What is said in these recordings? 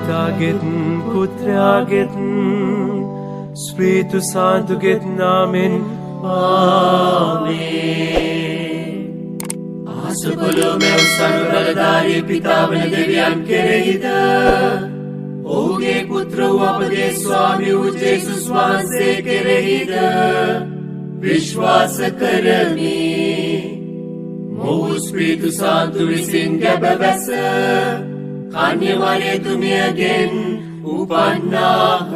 Pitáget, Putraget, Spiritu Santuget namin. Amen. ආසපොළොව මෙව් සර්වබලධාරී පිතාවන දෙවියන් කෙරෙහිද ඔහුගේ පුත්‍ර වූ අපගේ ස්වාමී වූ ජේසුස් වහන්සේ කෙරෙහිද විශ්වාස කරමි. මොහු ස්පීතු සාන්තු විසින් ගැබවැස කන්‍ය මරියතුමියගෙන් උපන්නාහ.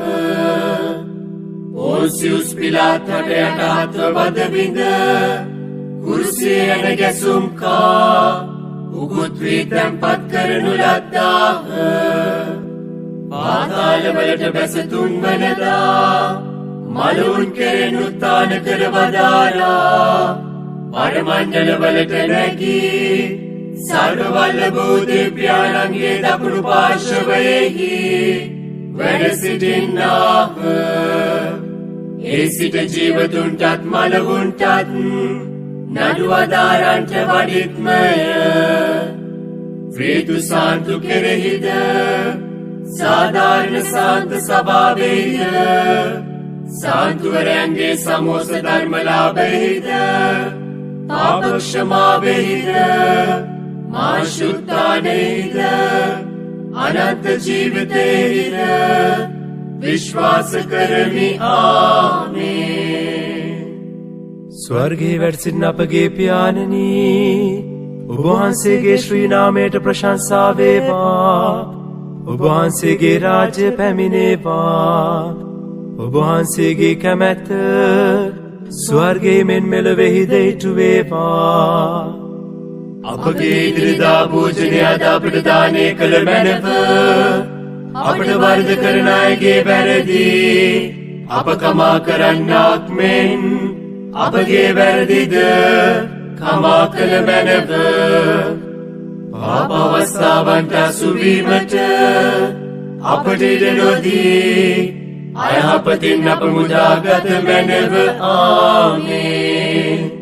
පොන්සියුස් පිලාතට යටහත්ව වදවිඳ කුරුසියේ යන ගැසුම් කා උගුත් වී තැන්පත් කරනු ලද්දාහ. පාතාලවලට බැස තුන්වනදා මලවුන් කෙරෙන් උත්ථාන කර වදාළා. පරමණ්ඩලවලට නැගී සර්වවල්ලභ දෙවියන්ගේ දකුණු පාර්ශවයෙහි වැඩ සිටින්නාහ. ඒ සිට ජීවතුන්ටත් මලවුන්ටත් නඩු අදාරන්ට වඩිත්මය. ශ්‍රීතු සාන්තු කෙරෙහිද සාධාරණ සාන්ත සභාවෙහිද සාන්තුවරයන්ගේ සමෝස ධර්මලාභෙහිද පාපක්ෂමාවෙහිද මාශුද්ධානෙහිද අනන්ත ජීවිතයෙහිද විශ්වාස කරමි. ආමේන්. ස්වර්ගයේ වැඩ සිටින අපගේ පියාණනී ඔබ වහන්සේගේ ශ්‍රී නාමයට ප්‍රශංසා වේවා. ඔබ වහන්සේගේ රාජ්‍ය පැමිණේවා. ඔබ වහන්සේගේ කැමැත්ත ස්වර්ගයේ මෙන් මෙලොවෙහිද ඉටු වේවා. අපගේ ඉදිරිදා භෝජනය අද අපට දානය කළ මැනව. අපට වරද කරන අයගේ වැරදි අප කමා කරන්නාක් මෙන් අපගේ වැරදිද කමා කළ මැනව. පාප අවස්ථාවන්ට අසුවීමට අපට ඉඩ නොදී අයහපතින් අප මුදාගත මැනව. ආමේන්.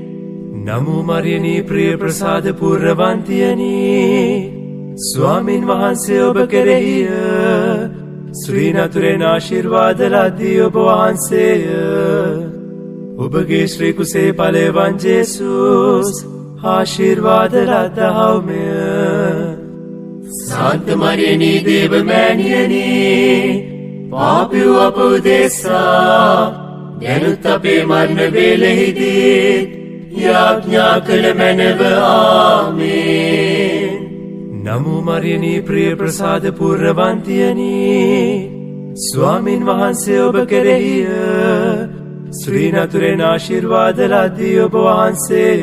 නමෝ මරියනී ප්‍රිය ප්‍රසාද පූර්ණවන්තියනී ස්වාමින් වහන්සේ ඔබ කෙරෙහිය. ශ්‍රී නතුරෙන් ආශිර්වාද ලද්දී ඔබ වහන්සේය. ඔබගේ ශ්‍රී කුසේ ඵලයන් ජේසුස් ආශිර්වාද ලද්දහව්මය. සාන්ත මරියනී දේව මෑණියනී පාපී අප උදෙසා දැනුත් අපේ මරණ වේලෙහිදී යාඥා කළ මැනව. ආමේන්. නමෝ මරියනී ප්‍රිය ප්‍රසාද පූර්ණවන්තියනී ස්වාමින් වහන්සේ ඔබ කෙරෙහිය. ශ්‍රී නතුරෙන් ආශිර්වාද ලද්දී ඔබ වහන්සේය.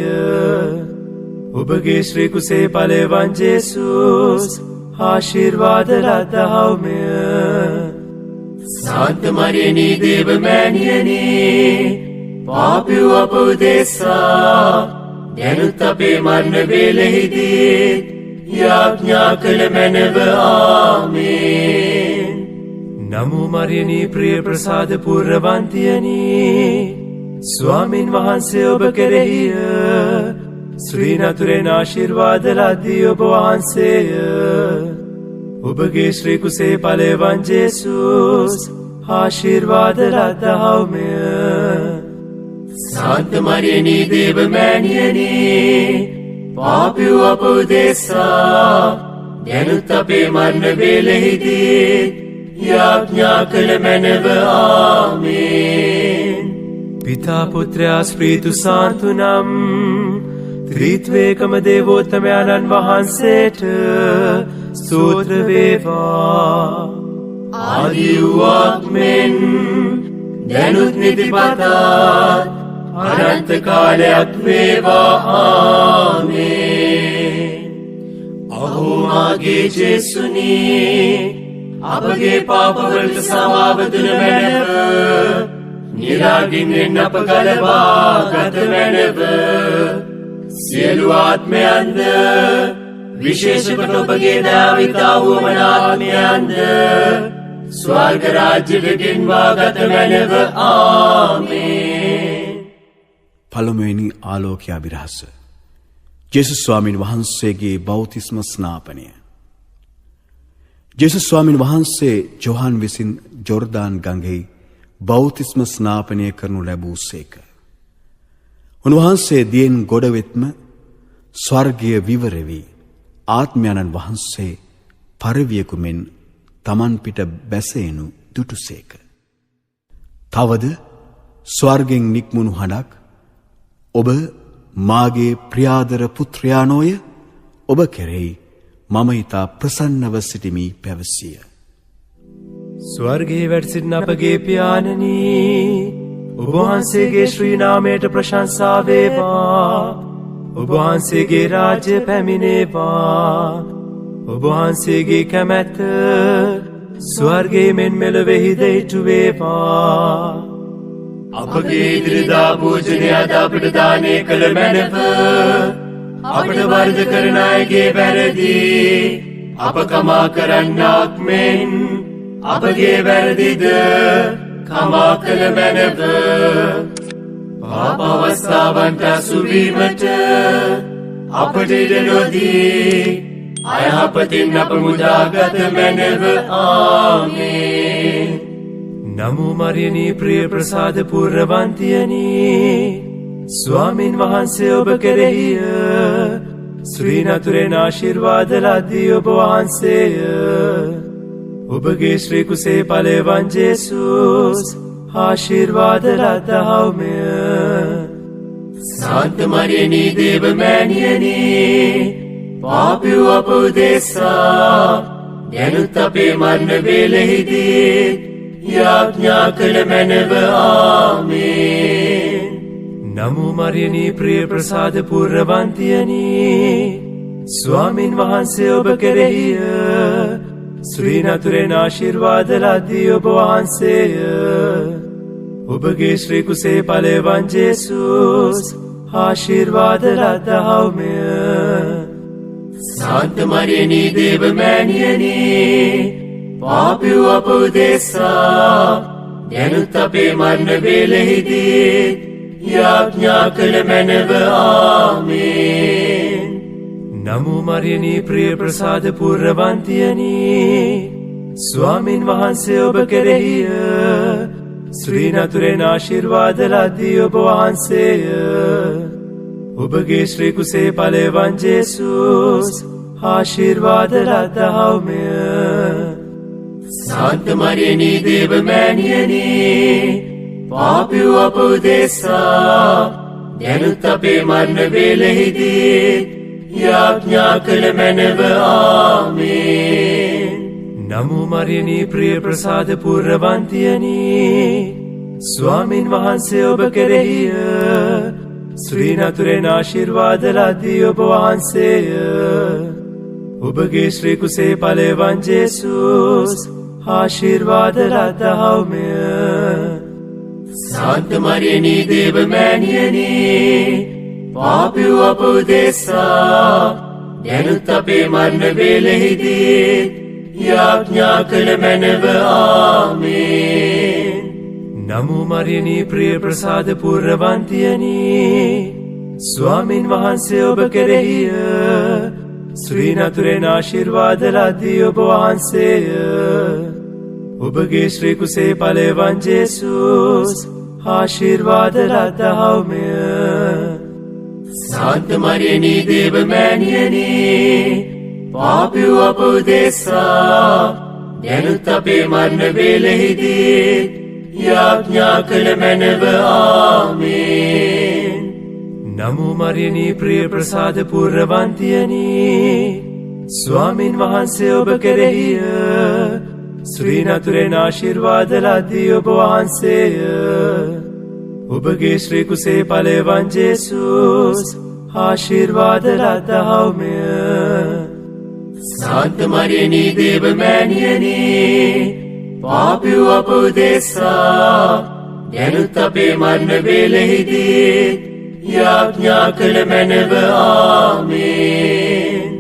ඔබගේ ශ්‍රී කුසේ ඵලයන් ජේසුස් ආශිර්වාද ලද්දහව්මය. සාන්ත මරියනී දේව මෑණියනී පාපී අප උදෙසා දැනුත් අපේ මරණ වේලෙහිදී යාඥා කළ මැනව. ආමේන්. නමෝ මරියනී ප්‍රිය ප්‍රසාද පූර්ණවන්තියනී ස්වාමින් වහන්සේ ඔබ කෙරෙහිය. ශ්‍රී නතුරෙන් ආශිර්වාද ලද්දී ඔබ වහන්සේය. ඔබගේ ශ්‍රී කුසේ ඵලයන් ජේසුස් ආශිර්වාද ලද්දහව්මය. සාන්ත මරියනී දේව මෑණියනී පාපී අප උදෙසා දැනුත් අපේ මරණ වේලෙහිදී යාඥා කළ මැනව. ආමේන්. පිතා පුත්‍රයා ස්පීතු සාන්තු නම් ත්‍රිත්වේකම දේවෝත්තමයන්න් වහන්සේට ස්තෝත්‍ර වේවා. ආදි වූවක් මෙන් දැනුත් නිතිපතත් අනන්ත කාලයක් වේවා. ආමේන්. අහෝ මාගේ ජේසුනී අපගේ පාපවලට සමාව දුන මැනව. නිරාගින්නෙන් අප ගලවා ගත මැනව. සියලු ආත්මයන්ද විශේෂකොට ඔබගේ දාවිතා වුවමනාත්මයන්ද ස්වර්ග රාජ්‍යට ගෙන්වා ගත මැනව. ආමේන්. පළමුවෙනි ආලෝකය අභිරහස ජේසුස් ස්වාමීන් වහන්සේගේ බෞතිස්ම ස්නාපනය. ජේසුස් ස්වාමීන් වහන්සේ ජොහන් විසින් ජොර්දාන් ගඟෙහි බෞතිස්ම ස්නාපනය කරනු ලැබූසේක. උන්වහන්සේ දියෙන් ගොඩවෙත්ම ස්වර්ගය විවර වී ආත්මයන්න් වහන්සේ පරවියෙකු මෙන් තමන් පිට බැසෙනු දුටුසේක. තවද ස්වර්ගෙන් නික්මුණු හඬක් ඔබ මාගේ ප්‍රියාදර පුත්‍රයානෝය ඔබ කෙරෙහි මම ඉතා ප්‍රසන්නව සිටිමි පැවසිය. ස්වර්ගයේ වැඩ සිටින අපගේ පියාණනී ඔබ වහන්සේගේ ශ්‍රී නාමයට ප්‍රශංසා වේවා. ඔබ වහන්සේගේ රාජ්‍ය පැමිණේවා. ඔබ වහන්සේගේ කැමැත්ත ස්වර්ගයේ මෙන් මෙලොවෙහිද ඉටු වේවා. අපගේ ඉදිරිදා භෝජනය අද අපට දානය කළ මැනව අපට වරද කරන අයගේ වැරදි අප කමා කරන්නාක් මෙන් අපගේ වැරදිද කමා කළ මැනව. පාප අවස්ථාවන්ට අසුවීමට අපට ඉඩ නොදී අයහපතින් අප මුදාගත මැනව. ආමේන්. නමෝ මරියනී ප්‍රිය ප්‍රසාද පූර්ණවන්තියනී ස්වාමින් වහන්සේ ඔබ කෙරෙහිය ශ්‍රී නතුරෙන් ආශිර්වාද ලද්දී ඔබ වහන්සේය. ඔබගේ ශ්‍රී කුසේ ඵලය වන් ජේසුස් ආශිර්වාද ලද්දහවුමය. සාන්ත මරියනී දේව මෑණියනී පාපී වූ අප උදෙසා දැනුත් අපේ මරණ වේලෙහිදී යාඥා කළ මැනව. ආමේන්. නමෝ මරියනී ප්‍රිය ප්‍රසාද පූර්ණවන්තියනී ස්වාමින් වහන්සේ ඔබ කෙරෙහිය ශ්‍රී නතුරෙන් ආශිර්වාද ලද්දී ඔබ වහන්සේය. ඔබගේ ශ්‍රී කුසේ ඵලය වන් ජේසුස් ආශිර්වාද ලද්දහවුමය. සාන්ත මරියනී දේව මෑණියනී පාපී වූ අප උදෙසා දැනුත් අපේ මරණ වේලෙහිදී යාඥා කළ මැනව. ආමේන්. නමෝ මරියනී ප්‍රිය ප්‍රසාද පූර්ණවන්තියනී ස්වාමින් වහන්සේ ඔබ කෙරෙහිය ශ්‍රී නතුරෙන් ආශිර්වාද ලද්දී ඔබ වහන්සේය. ඔබගේ ශ්‍රී කුසේ ඵලය වන් ජේසුස් ආශිර්වාද ලද්දහවුමය. සාන්ත මරියනී දේව මෑණියනී පාපී වූ අප උදෙසා දැනුත් අපේ මරණ වේලෙහිදී යාඥා කළ මැනව. ආමේන්. නමෝ මරියනී ප්‍රිය ප්‍රසාද පූර්ණවන්තියනී ස්වාමින් වහන්සේ ඔබ කෙරෙහිය ශ්‍රී නතුරෙන් ආශිර්වාද ලද්දී ඔබ වහන්සේය. ඔබගේ ශ්‍රී කුසේ ඵලය වන් ජේසුස් ආශිර්වාද ලද්දහවුමය. සාන්ත මරියනී දේව මෑණියනී පාපී වූ අප උදෙසා දැනුත් අපේ මරණ වේලෙහිදී යාඥා කළ මැනව. ආමේන්. නමෝ මරියනී ප්‍රිය ප්‍රසාද පූර්ණවන්තියනී ස්වාමින් වහන්සේ ඔබ කෙරෙහිය ශ්‍රී නතුරෙන් ආශිර්වාද ලද්දී ඔබ වහන්සේය. ඔබගේ ශ්‍රී කුසේ ඵලය වන් ජේසුස් ආශිර්වාද ලද්දහවුමය. සාන්ත මරියනී දේව මෑණියනී පාපී වූ අප උදෙසා දැනුත් අපේ මරණ වේලෙහිදී යාඥා කළ මැනව. ආමේන්. නමෝ මරියනී ප්‍රිය ප්‍රසාද පූර්ණවන්තියනී ස්වාමින් වහන්සේ ඔබ කෙරෙහිය ශ්‍රී නතුරෙන් ආශිර්වාද ලද්දී ඔබ වහන්සේය. ඔබගේ ශ්‍රී කුසේ ඵලය වන් ජේසුස් ආශිර්වාද ලද්දහවුමය. සාන්ත මරියනී දේව මෑණියනී පාපී වූ අප උදෙසා දැනුත් අපේ මරණ වේලෙහිදී යාඥා කළ මැනව. ආමේන්.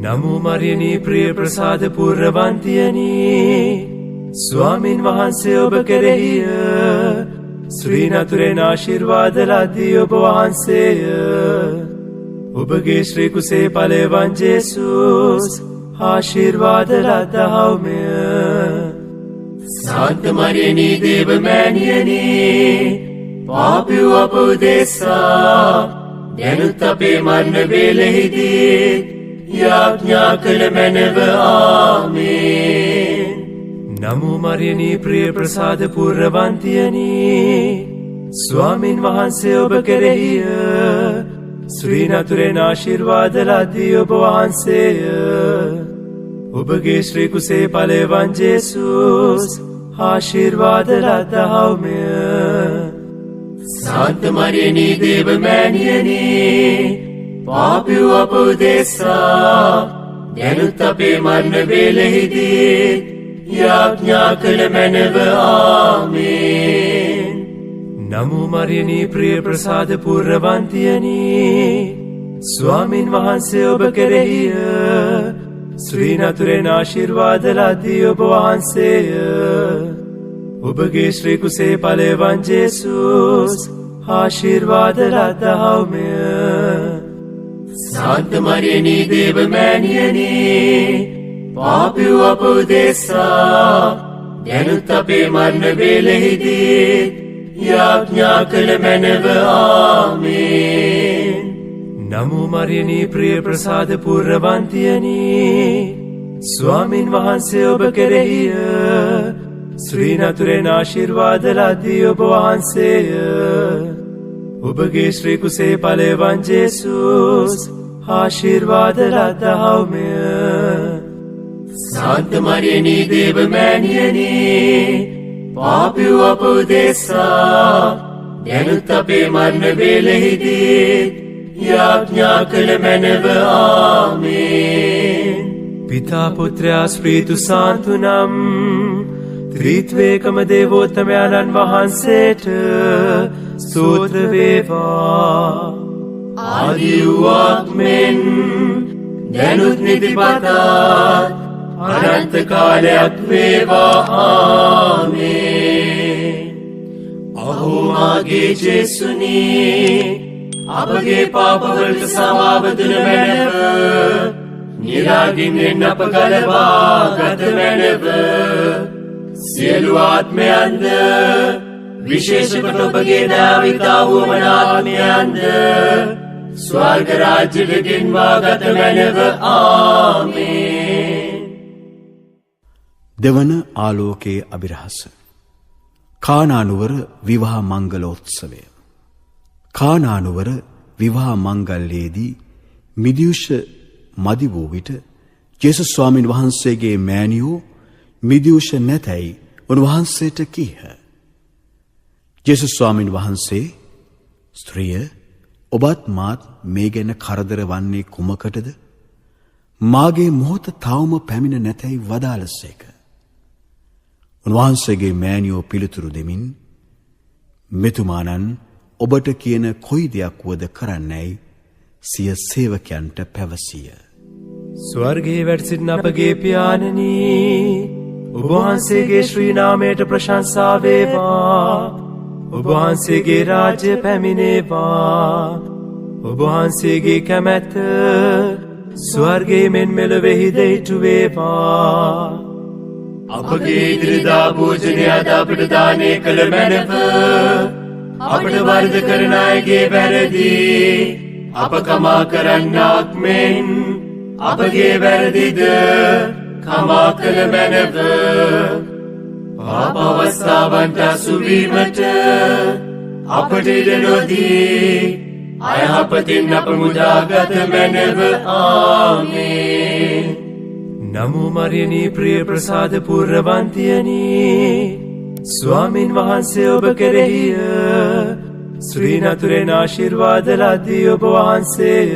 නමෝ මරියනී ප්‍රිය ප්‍රසාද පූර්ණවන්තියනී ස්වාමින් වහන්සේ ඔබ කෙරෙහිය ශ්‍රී නතුරෙන් ආශිර්වාද ලද්දී ඔබ වහන්සේය. ඔබගේ ශ්‍රී කුසේ ඵලය වන් ජේසුස් ආශිර්වාද ලද්දහව්මය. සාන්ත මරියනී දේවමෑණියනි පාපිව් අප උදෙසා දැනුත් අපේ මරණ වේලෙහිදී යාඥා කළ මැනව. ආමේන්. නමෝ මරියනී ප්‍රිය ප්‍රසාද පූර්ණවන්තියනි ස්වාමින් වහන්සේ ඔබ කෙරෙහිය. ශ්‍රී නතුරෙන් ආශිර්වාද ලද්දී ඔබ වහන්සේය. ඔබගේ ශ්‍රී කුසේ ඵලය වන් ජේසුස් ආශිර්වාද ලද්දහව්මය. සාන්ත මරියනී දේවමෑණියනි පාපිව් අප උදෙසා දැනුත් අපේ මරණ වේලෙහිදී යාඥා කළ මැනව. ආමේන්. නමෝ මරියනී ප්‍රිය ප්‍රසාද පූර්ණවන්තියනි ස්වාමින් වහන්සේ ඔබ කෙරෙහිය. ශ්‍රී නතුරෙන් ආශිර්වාද ලද්දී ඔබ වහන්සේය. ඔබගේ ශ්‍රී කුසේ ඵලය වන් ජේසුස් ආශිර්වාද ලද්දහව්මය. සාන්ත මරියනී දේවමෑණියනි පාපිව් අප උදෙසා දැනුත් අපේ මරණ වේලෙහිදී යාඥා කළ මැනව. ආමේන්. නමෝ මරියනී ප්‍රිය ප්‍රසාද පූර්ණවන්තියනි ස්වාමින් වහන්සේ ඔබ කෙරෙහිය. ශ්‍රී නතුරෙන් ආශිර්වාද ලද්දී ඔබ වහන්සේය. ඔබගේ ශ්‍රී කුසේ ඵලය වන් ජේසුස් ආශිර්වාද ලද්දහව්මය. සාන්ත මරියනී දේවමෑණියනි පාපිව් අප උදෙසා දැනුත් අපේ මරණ වේලෙහිදී යාඥා කළ මැනව. ආමේන්. පිතා පුත්‍රයා ස්පීතු සාන්තු නම් ත්‍රිත්වේකම දේවෝත්තමයන්න් වහන්සේට ස්තෝත්‍ර වේවා. ආදි වූවක් මෙන් දැනුත් නිතිපතත් අනන්ත කාලයක් වේවා. ආමේන්. අහෝ මාගේ ජේසුනි අපගේ පාපවලට සමාව දුන මැනව. නිරාගින්ෙන් අප ගලවා ගත මැනව. සියලු ආත්මයන්ද විශේෂකොට ඔබගේ දාවිතා වුවමනාත්මයන්ද ස්වර්ග රාජ්‍යට ගෙන්වා ගත මැනව. ආමේන්. දෙවන ආලෝකයේ අභිරහස. කානානුවර විවාහ මංගලෝත්සවය. කානානුවර විවාහ මංගල්‍යයේදී මිදියුෂ මදි වූ විට ජේසුස් ස්වාමීන් වහන්සේගේ මෑණියෝ මිදියුෂ නැතැයි උන්වහන්සේට කීහ. ජේසුස් ස්වාමීන් වහන්සේ ස්ත්‍රිය ඔබත් මාත් මේ ගැන කරදර වන්නේ කුමකටද? මාගේ මොහොත තවම පැමිණ නැතැයි වදාළසේක. උන්වහන්සේගේ මෑණියෝ පිළිතුරු දෙමින් මෙතුමානන් ඔබට කියන කොයි දෙයක් වුවද කරන්නැයි සිය සේවකයන්ට පැවසිය. ස්වර්ගයේ වැඩ සිටින අපගේ පියාණනී ඔබ වහන්සේගේ ශ්‍රී නාමයට ප්‍රශංසා වේවා. ඔබ වහන්සේගේ රාජ්‍ය පැමිණේවා. ඔබ වහන්සේගේ කැමැත්ත ස්වර්ගයේ මෙන් මෙලොවෙහිද ඉටු වේවා. අපගේ ඉදිරිදා භෝජනය අද අපට දානය කළ මැනව. අපට වරද කරන අයගේ වැරදි අප කමා කරන්නාක් මෙන් අපගේ වැරදිද කමා කළ මැනව. පාප අවස්ථාවන්ට අසුවීමට අපට ඉඩ නොදී අයහපතින් අප මුදාගත මැනව. ආමේන්. නමෝ මරියනී ප්‍රිය ප්‍රසාද පූර්ණවන්තියනි ස්වාමින් වහන්සේ ඔබ කෙරෙහිය. ශ්‍රී නතුරෙන් ආශිර්වාද ලද්දී ඔබ වහන්සේය.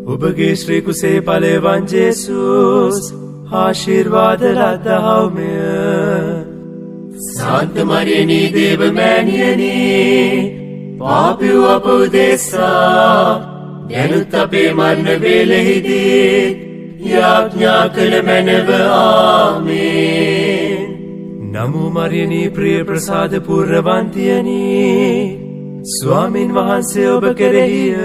ඔබගේ ශ්‍රී කුසේ ඵලය වන් ජේසුස් ආශිර්වාද ලද්දහව්මය. සාන්ත මරියනී දේවමෑණියනි පාපිව් අප උදෙසා දැනුත් අපේ මරණ වේලෙහිදී යාඥා කළ මැනව. ආමේන්. නමෝ මරියනී ප්‍රිය ප්‍රසාද පූර්ණවන්තියනි ස්වාමින් වහන්සේ ඔබ කෙරෙහිය.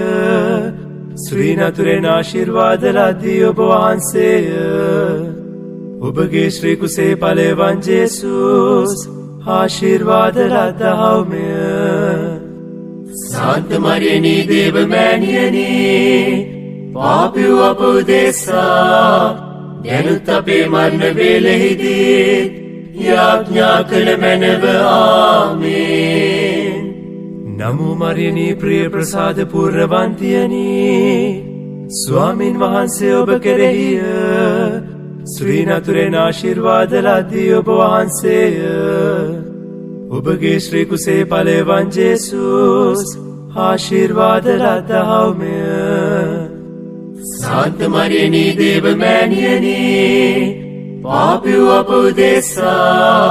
ශ්‍රී නතුරෙන් ආශිර්වාද ලද්දී ඔබ වහන්සේය. ඔබගේ ශ්‍රී කුසේ ඵලය වන් ජේසුස් ආශිර්වාද ලද්දහව්මය. සාන්ත මරියනී දේව මෑණියනී පාපී අප උදෙසා දැනුත් අපේ මරණ වේලෙහිදී යාඥා කළ මැනව. ආමේන්. නමෝ මරියනී ප්‍රිය ප්‍රසාද පූර්ණවන්තියනී ස්වාමින් වහන්සේ ඔබ කෙරෙහිය. ශ්‍රී නතුරෙන් ආශිර්වාද ලද්දී ඔබ වහන්සේය. ඔබගේ ශ්‍රී කුසේ ඵලය වන් ජේසුස් ආශිර්වාද ලද්දහව්මය. සාන්ත මරියනී දේව මෑණියනී පාපී අප උදෙසා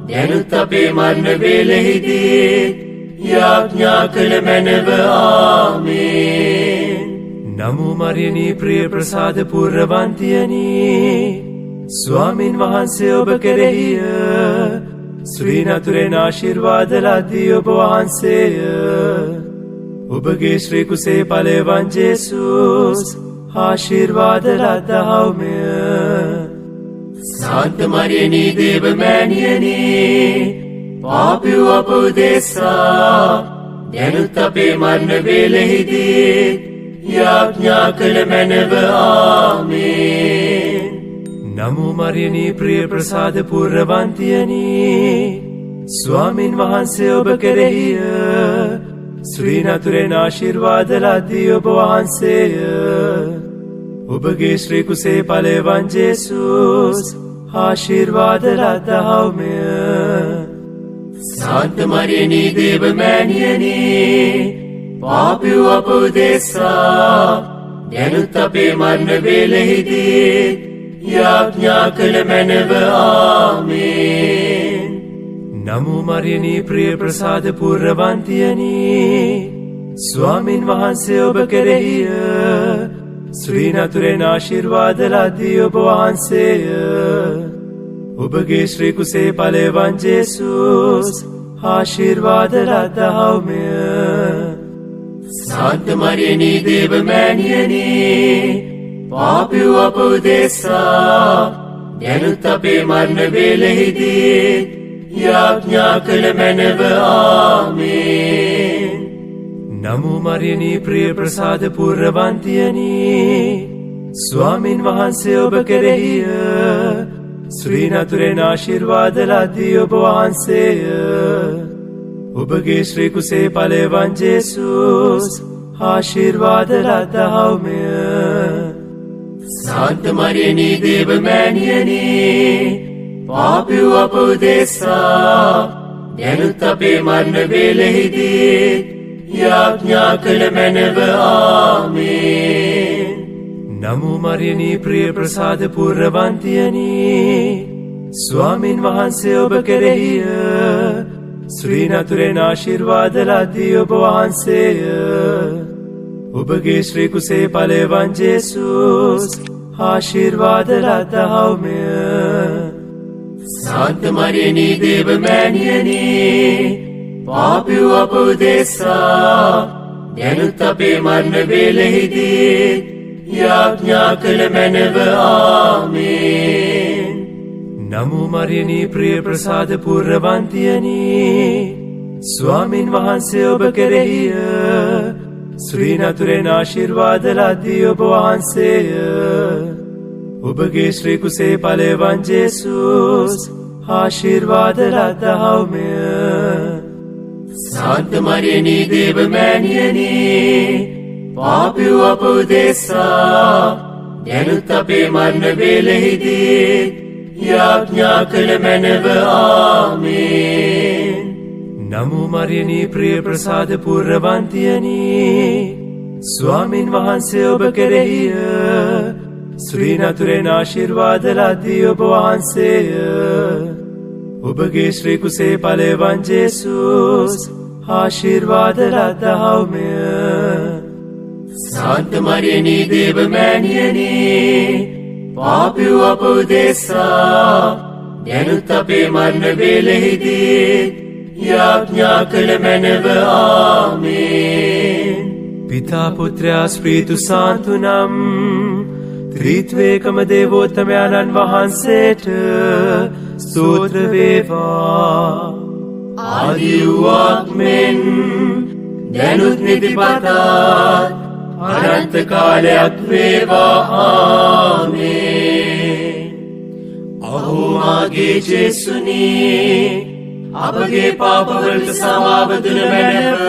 දැනුත් අපේ මරණ වේලෙහිදී යාඥා කළ මැනව. ආමේන්. නමෝ මරියනී ප්‍රිය ප්‍රසාද පූර්ණවන්තියනී ස්වාමින් වහන්සේ ඔබ කෙරෙහිය. ශ්‍රී නතුරෙන් ආශිර්වාද ලද්දී ඔබ වහන්සේය. ඔබගේ ශ්‍රී කුසේ ඵලය වන් ජේසුස් ආශිර්වාද ලද්දහව්මය. සාන්ත මරියනී දේව මෑණියනී පාපී අප උදෙසා දැනුත් අපේ මරණ වේලෙහිදී යාඥා කළ මැනව. ආමේන්. නමෝ මරියනී ප්‍රිය ප්‍රසාද පූර්ණවන්තියනී ස්වාමින් වහන්සේ ඔබ කෙරෙහිය. ශ්‍රී නතුරෙන් ආශිර්වාද ලද්දී ඔබ වහන්සේය. ඔබගේ ශ්‍රී කුසේ ඵලය වන් ජේසුස් ආශිර්වාද ලද්දහව්මය. සාන්ත මරියනී දේව මෑණියනී පාපී අප උදෙසා දැනුත් අපේ මරණ වේලෙහිදී යාඥා කළ මැනව. ආමේන්. නමෝ මරියනී ප්‍රිය ප්‍රසාද පූර්ණවන්තියනී ස්වාමින් වහන්සේ ඔබ කෙරෙහිය. ශ්‍රී නතුරෙන් ආශිර්වාද ලද්දී ඔබ වහන්සේය. ඔබගේ ශ්‍රී කුසේ ඵලය වන් ජේසුස් ආශිර්වාද ලද්දහව්මය. සාන්ත මරියනී දේව මෑණියනී පාපී අප උදෙසා දැනුත් අපේ මරණ වේලෙහිදී යාඥා කළ මැනව. ආමේන්. නමෝ මරියනී ප්‍රිය ප්‍රසාද පූර්ණවන්තියනී ස්වාමින් වහන්සේ ඔබ කෙරෙහිය. ශ්‍රී නතුරෙන් ආශිර්වාද ලද්දී ඔබ වහන්සේය. ඔබගේ ශ්‍රී කුසේ ඵලය වන් ජේසුස් ආශිර්වාද ලද්දහව්මය. සාන්ත මරියනී දේව මෑණියනී පාපී අප උදෙසා දැනුත් අපේ මරණ වේලෙහිදී යාඥා කළ මැනව. ආමේන්. නමෝ මරියනී ප්‍රිය ප්‍රසාද පූර්ණවන්තියනී ස්වාමින් වහන්සේ ඔබ කෙරෙහිය. ශ්‍රී නතුරෙන් ආශිර්වාද ලද්දී ඔබ වහන්සේය. ඔබගේ ශ්‍රී කුසේ ඵලය වන් ජේසුස් ආශිර්වාද ලද්දහව්මය. සාන්ත මරියනී දේව මෑණියනී පාපී අප උදෙසා දැනුත් අපේ මරණ වේලෙහිදී යාඥා කළ මැනව. ආමේන්. නමෝ මරියනී ප්‍රිය ප්‍රසාද පූර්ණවන්තියනී ස්වාමින් වහන්සේ ඔබ කෙරෙහිය. ශ්‍රී නතුරෙන් ආශිර්වාද ලද්දී ඔබ වහන්සේය. ඔබගේ ශ්‍රී කුසේ ඵලය වන් ජේසුස් ආශිර්වාද ලද්දහව්මය. සාන්ත මරියනී දේව මෑණියනී පාපී අප උදෙසා දැනුත් අපේ මරණ වේලෙහිදී යාඥා කළ මැනව. ආමේන්. නමෝ මරියනී ප්‍රිය ප්‍රසාද පූර්ණවන්තියනී ස්වාමින් වහන්සේ ඔබ කෙරෙහිය. ශ්‍රී නතුරෙන් ආශිර්වාද ලද්දී ඔබ වහන්සේය. ඔබගේ ශ්‍රී කුසේ ඵලය වන් ජේසුස් ආශිර්වාද ලද්දහව්මය. සාන්ත මරියනී දේව මෑණියනී පාපී අප උදෙසා දැනුත් අපේ මරණ වේලෙහිදී යාඥා කළ මැනව. ආමේන්. පිතා පුත්‍රයා ස්ප්‍රීතු සාන්තු නම් ත්‍රිත්වේකම දේවෝත්තමයන්න් වහන්සේට ස්තෝත්‍ර වේවා. ආදි වූවක් මෙන් දැනුත් නිතිපතත් අනන්ත කාලයක් වේවා. ආමේන්. අහෝ මාගේ ජේසුනි, අපගේ පාපවලට සමාව දුන මැනව,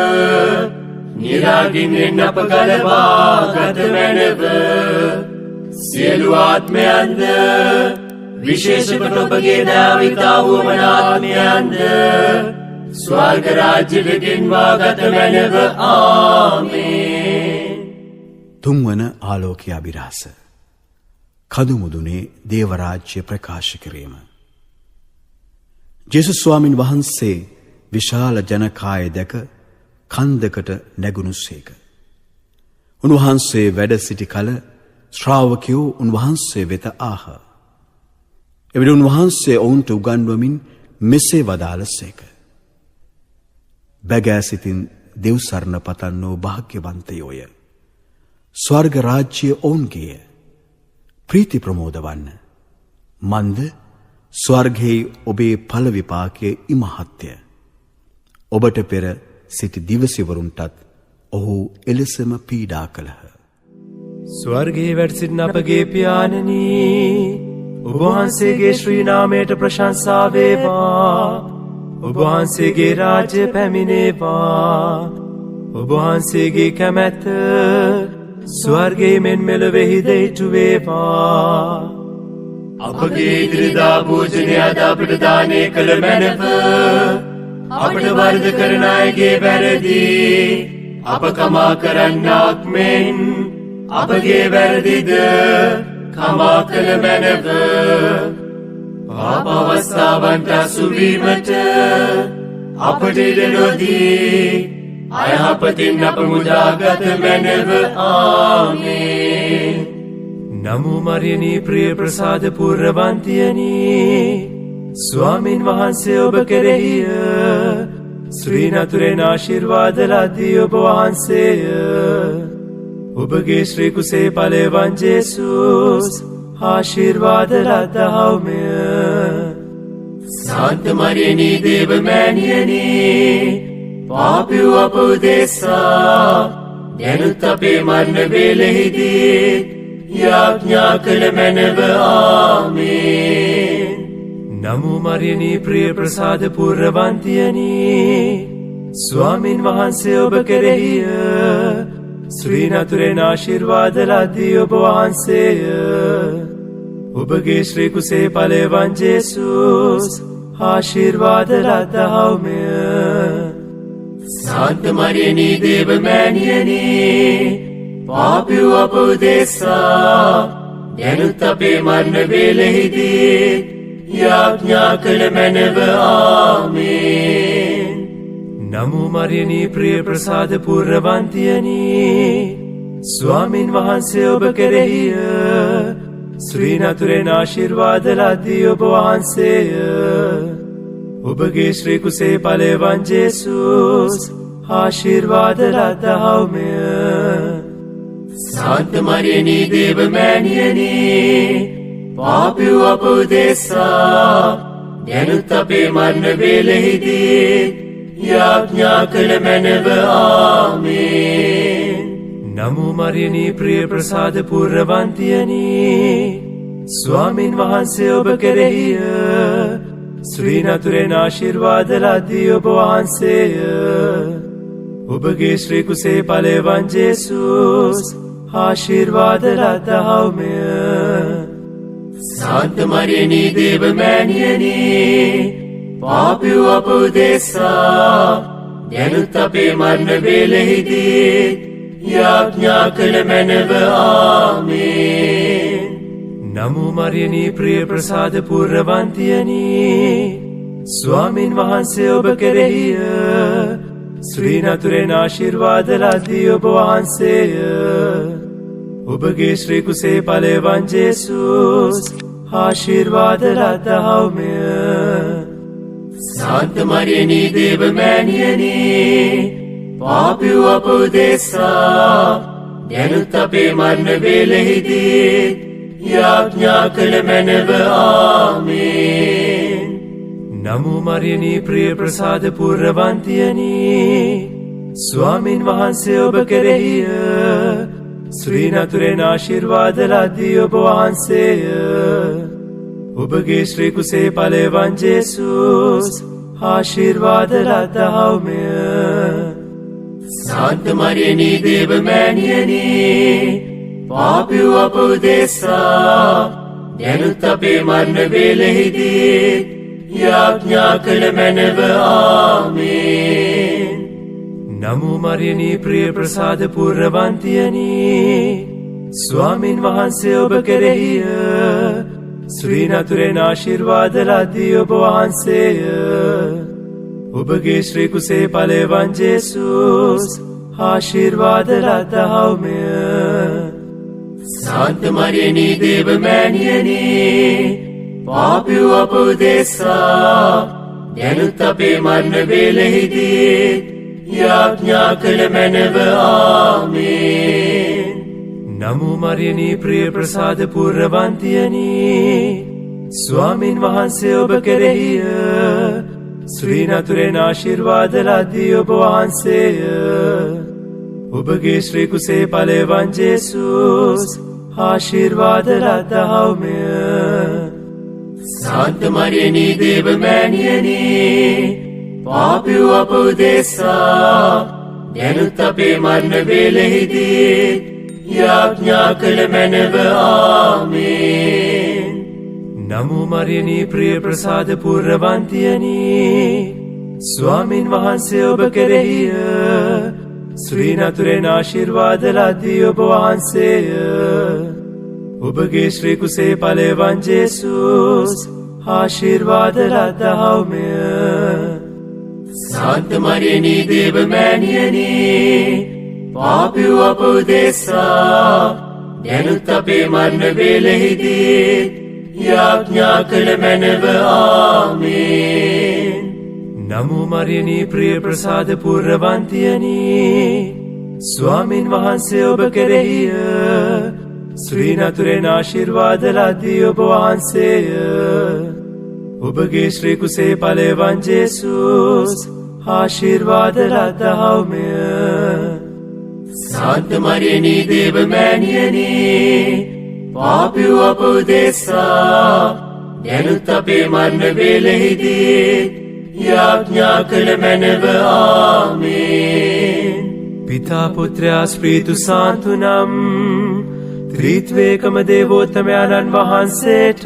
නිරාගින්නෙන් අප ගලවා ගත මැනව. සියලු ආත්මයන්ද, විශේෂ කොට ඔබගේ දාවිතා වුවමනාත්මයන්ද ස්වර්ග රාජ්‍යට ගෙන්වා ගත මැනව. ආමේන්. තුන්වන ආලෝකය අභිරහස. කදුමුදුනේ දේවරාජ්‍ය ප්‍රකාශ කිරීම. ජේසුස් ස්වාමින් වහන්සේ විශාල ජනකාය දැක කන්දකට නැගුණුසේක. උන්වහන්සේ වැඩ සිටි කල ශ්‍රාවකයෝ උන්වහන්සේ වෙත ආහ. එවිට උන්වහන්සේ ඔවුන්ට උගන්වමින් මෙසේ වදාළසේක. බැගෑ සිතින් දෙව්සරණ පතන්නෝ භාග්‍යවන්තයෝය. ස්වර්ග රාජ්‍ය ඔවුන්ගේය. ප්‍රීති ප්‍රමෝද වන්න. මන්ද ස්වර්ගෙහි ඔබේ ඵල විපාකයේ ඉමහත්ය. ඔබට පෙර සිටි දිවසිවරුන්ටත් ඔහු එලෙසම පීඩා කළහ. ස්වර්ගයේ වැඩ සිටින අපගේ පියාණනී, ඔබ වහන්සේගේ ශ්‍රී නාමයට ප්‍රශංසා වේවා. ඔබ වහන්සේගේ රාජ්‍ය පැමිණේවා. ඔබ වහන්සේගේ කැමැත්ත ස්වර්ගයේ මෙන් මෙලොවෙහිද ඉටු වේවා. අපගේ ඉදිරිදා භෝජනය අද අපට දානය කළ මැනව. අපට වරද කරන අයගේ වැරදි අප කමා කරන්නාක් මෙන් අපගේ වැරදිද කමා කළ මැනව. පාප අවස්ථාවන්ට අසුවීමට අපට ඉඩ නොදී අයහපතින් අප මුදාගත මැනව. ආමේන්. නමෝ මරියනී ප්‍රිය ප්‍රසාද පූර්ණවන්තියනී, ස්වාමින් වහන්සේ ඔබ කෙරෙහිය. ශ්‍රී නතුරෙන් ආශිර්වාද ලදී ඔබ වහන්සේය. ඔබගේ ශ්‍රී කුසේ ඵලෙවන් ජේසුස් ආශිර්වාද ලදහවුමය. සාන්ත මරියනී දේව මෑණියනී, පාපී අප උදෙසා දැනුත් අපේ මරණ වේලෙහිදී යාඥා කළ මැනව. ආමේන්. නමෝ මරියනී ප්‍රිය ප්‍රසාද පූර්ණවන්තියනී, ස්වාමින් වහන්සේ ඔබ කෙරෙහිය. ශ්‍රී නතුරෙන් ආශිර්වාද ලදී ඔබ වහන්සේය. ඔබගේ ශ්‍රී කුසේ ඵලෙවන් ජේසුස් ආශිර්වාද ලදහවුමය. සාන්ත මරියනී දේව මෑණියනී, පාපී අප උදෙසා දැනුත් අපේ මරණ වේලෙහිදී යාඥා කළ මැනව. ආමේන්. නමෝ මරියනී ප්‍රිය ප්‍රසාද පූර්ණවන්තියනී, ස්වාමින් වහන්සේ ඔබ කෙරෙහිය. ශ්‍රී නතුරෙන් ආශිර්වාද ලදී ඔබ වහන්සේය. ඔබගේ ශ්‍රී කුසේ ඵලෙවන් ජේසුස් ආශිර්වාද ලදහවුමය. සාන්ත මරියනී දේව මෑණියනී, පාපී අප උදෙසා දැනුත් අපේ මරණ වේලෙහිදී යාඥා කළ මැනව. ආමේන්. නමෝ මරියනී ප්‍රිය ප්‍රසාද පූර්ණවන්තියනී, ස්වාමින් වහන්සේ ඔබ කෙරෙහිය. ශ්‍රී නතුරෙන් ආශිර්වාද ලදී ඔබ වහන්සේය. ඔබගේ ශ්‍රී කුසේ ඵලෙවන් ජේසුස් ආශිර්වාද ලදහවුමය. සාන්ත මරියනී දේව මෑණියනී, පාපී අප උදෙසා දැනුත් අපේ මරණ වේලෙහිදී යාඥා කළ මැනව. ආමේන්. නමෝ මරියනී ප්‍රිය ප්‍රසාද පූර්ණවන්තියනී, ස්වාමින් වහන්සේ ඔබ කෙරෙහිය. ශ්‍රී නතුරෙන් ආශිර්වාද ලදී ඔබ වහන්සේය. ඔබගේ ශ්‍රී කුසේ ඵලෙවන් ජේසුස් ආශිර්වාද ලදහවුමය. සාන්ත මරියනී දේව මෑණියනී, පාපිව් අප උදෙසා දැනුත් අපේ මරණ වේලෙහිදී යාඥා කළ මැනව. ආමේන්. නමෝ මරියනී ප්‍රිය ප්‍රසාද පූර්ණවන්තියනී ස්වාමින් වහන්සේ ඔබ කෙරෙහිය ශ්‍රී නතුරෙන් ආශිර්වාද ලද්දී ඔබ වහන්සේය. ඔබගේ ශ්‍රී කුසේ ඵලෙවන් ජේසුස් ආශිර්වාද ලද්දහව්මය. සාන්ත මරියනී දේව මෑණියනී පාපිව් අප උදෙසා දැනුත් අපේ මරණ වේලෙහිදී යාඥා කළ මැනව. ආමේන්. නමෝ මරියනී ප්‍රිය ප්‍රසාද පූර්ණවන්තියනී ස්වාමින් වහන්සේ ඔබ කෙරෙහිය ශ්‍රී නතුරෙන් ආශිර්වාද ලද්දී ඔබ වහන්සේය. ඔබගේ ශ්‍රී කුසේ ඵලෙවන් ජේසුස් ආශිර්වාද ලද්දහව්මය. සාන්ත මරියනී දේව මෑණියනී පාපිව් අප උදෙසා දැනුත් අපේ මරණ වේලෙහිදී යාඥා කළ මැනව. ආමේන්. නමෝ මරියනී ප්‍රිය ප්‍රසාද පූර්ණවන්තියනී ස්වාමින් වහන්සේ ඔබ කෙරෙහිය ශ්‍රී නතුරෙන් ආශිර්වාද ලද්දී ඔබ වහන්සේය. ඔබගේ ශ්‍රී කුසේ ඵලෙවන් ජේසුස් ආශිර්වාද ලද්දහව්මය. සාන්ත මරියනී දේව මෑණියනී පාපිව් අප උදෙසා දැනුත් අපේ මරණ වේලෙහිදී යාඥා කළ මැනව. ආමේන්. නමෝ මරියනී ප්‍රිය ප්‍රසාද පූර්ණවන්තියනී ස්වාමින් වහන්සේ ඔබ කෙරෙහිය ශ්‍රී නතුරෙන් ආශිර්වාද ලද්දී ඔබ වහන්සේය. ඔබගේ ශ්‍රී කුසේ ඵලෙවන් ජේසුස් ආශිර්වාද ලද්දහව්මය. සාන්ත මරියනී දේව මෑණියනී පාපිව් අප උදෙසා දැනුත් අපේ මරණ වේලෙහිදී යාඥා කළ මැනව. ආමේන්. නමෝ මරියනී ප්‍රිය ප්‍රසාද පූර්ණවන්තියනී ස්වාමින් වහන්සේ ඔබ කෙරෙහිය ශ්‍රී නතුරෙන් ආශිර්වාද ලද්දී ඔබ වහන්සේය. ඔබගේ ශ්‍රී කුසේ ඵලෙවන් ජේසුස් ආශිර්වාද ලද්දහව්මය. සාන්ත මරියනී දේව මෑණියනී පාපිව් අප උදෙසා දැනුත් අපේ මරණ වේලෙහිදී යාඥා කළ මැනව. ආමේන්. පිතා පුත්‍රයා ස්ප්‍රීතු සාන්තු නම් ත්‍රිත්වේකම දේවෝත්තමයන්න් වහන්සේට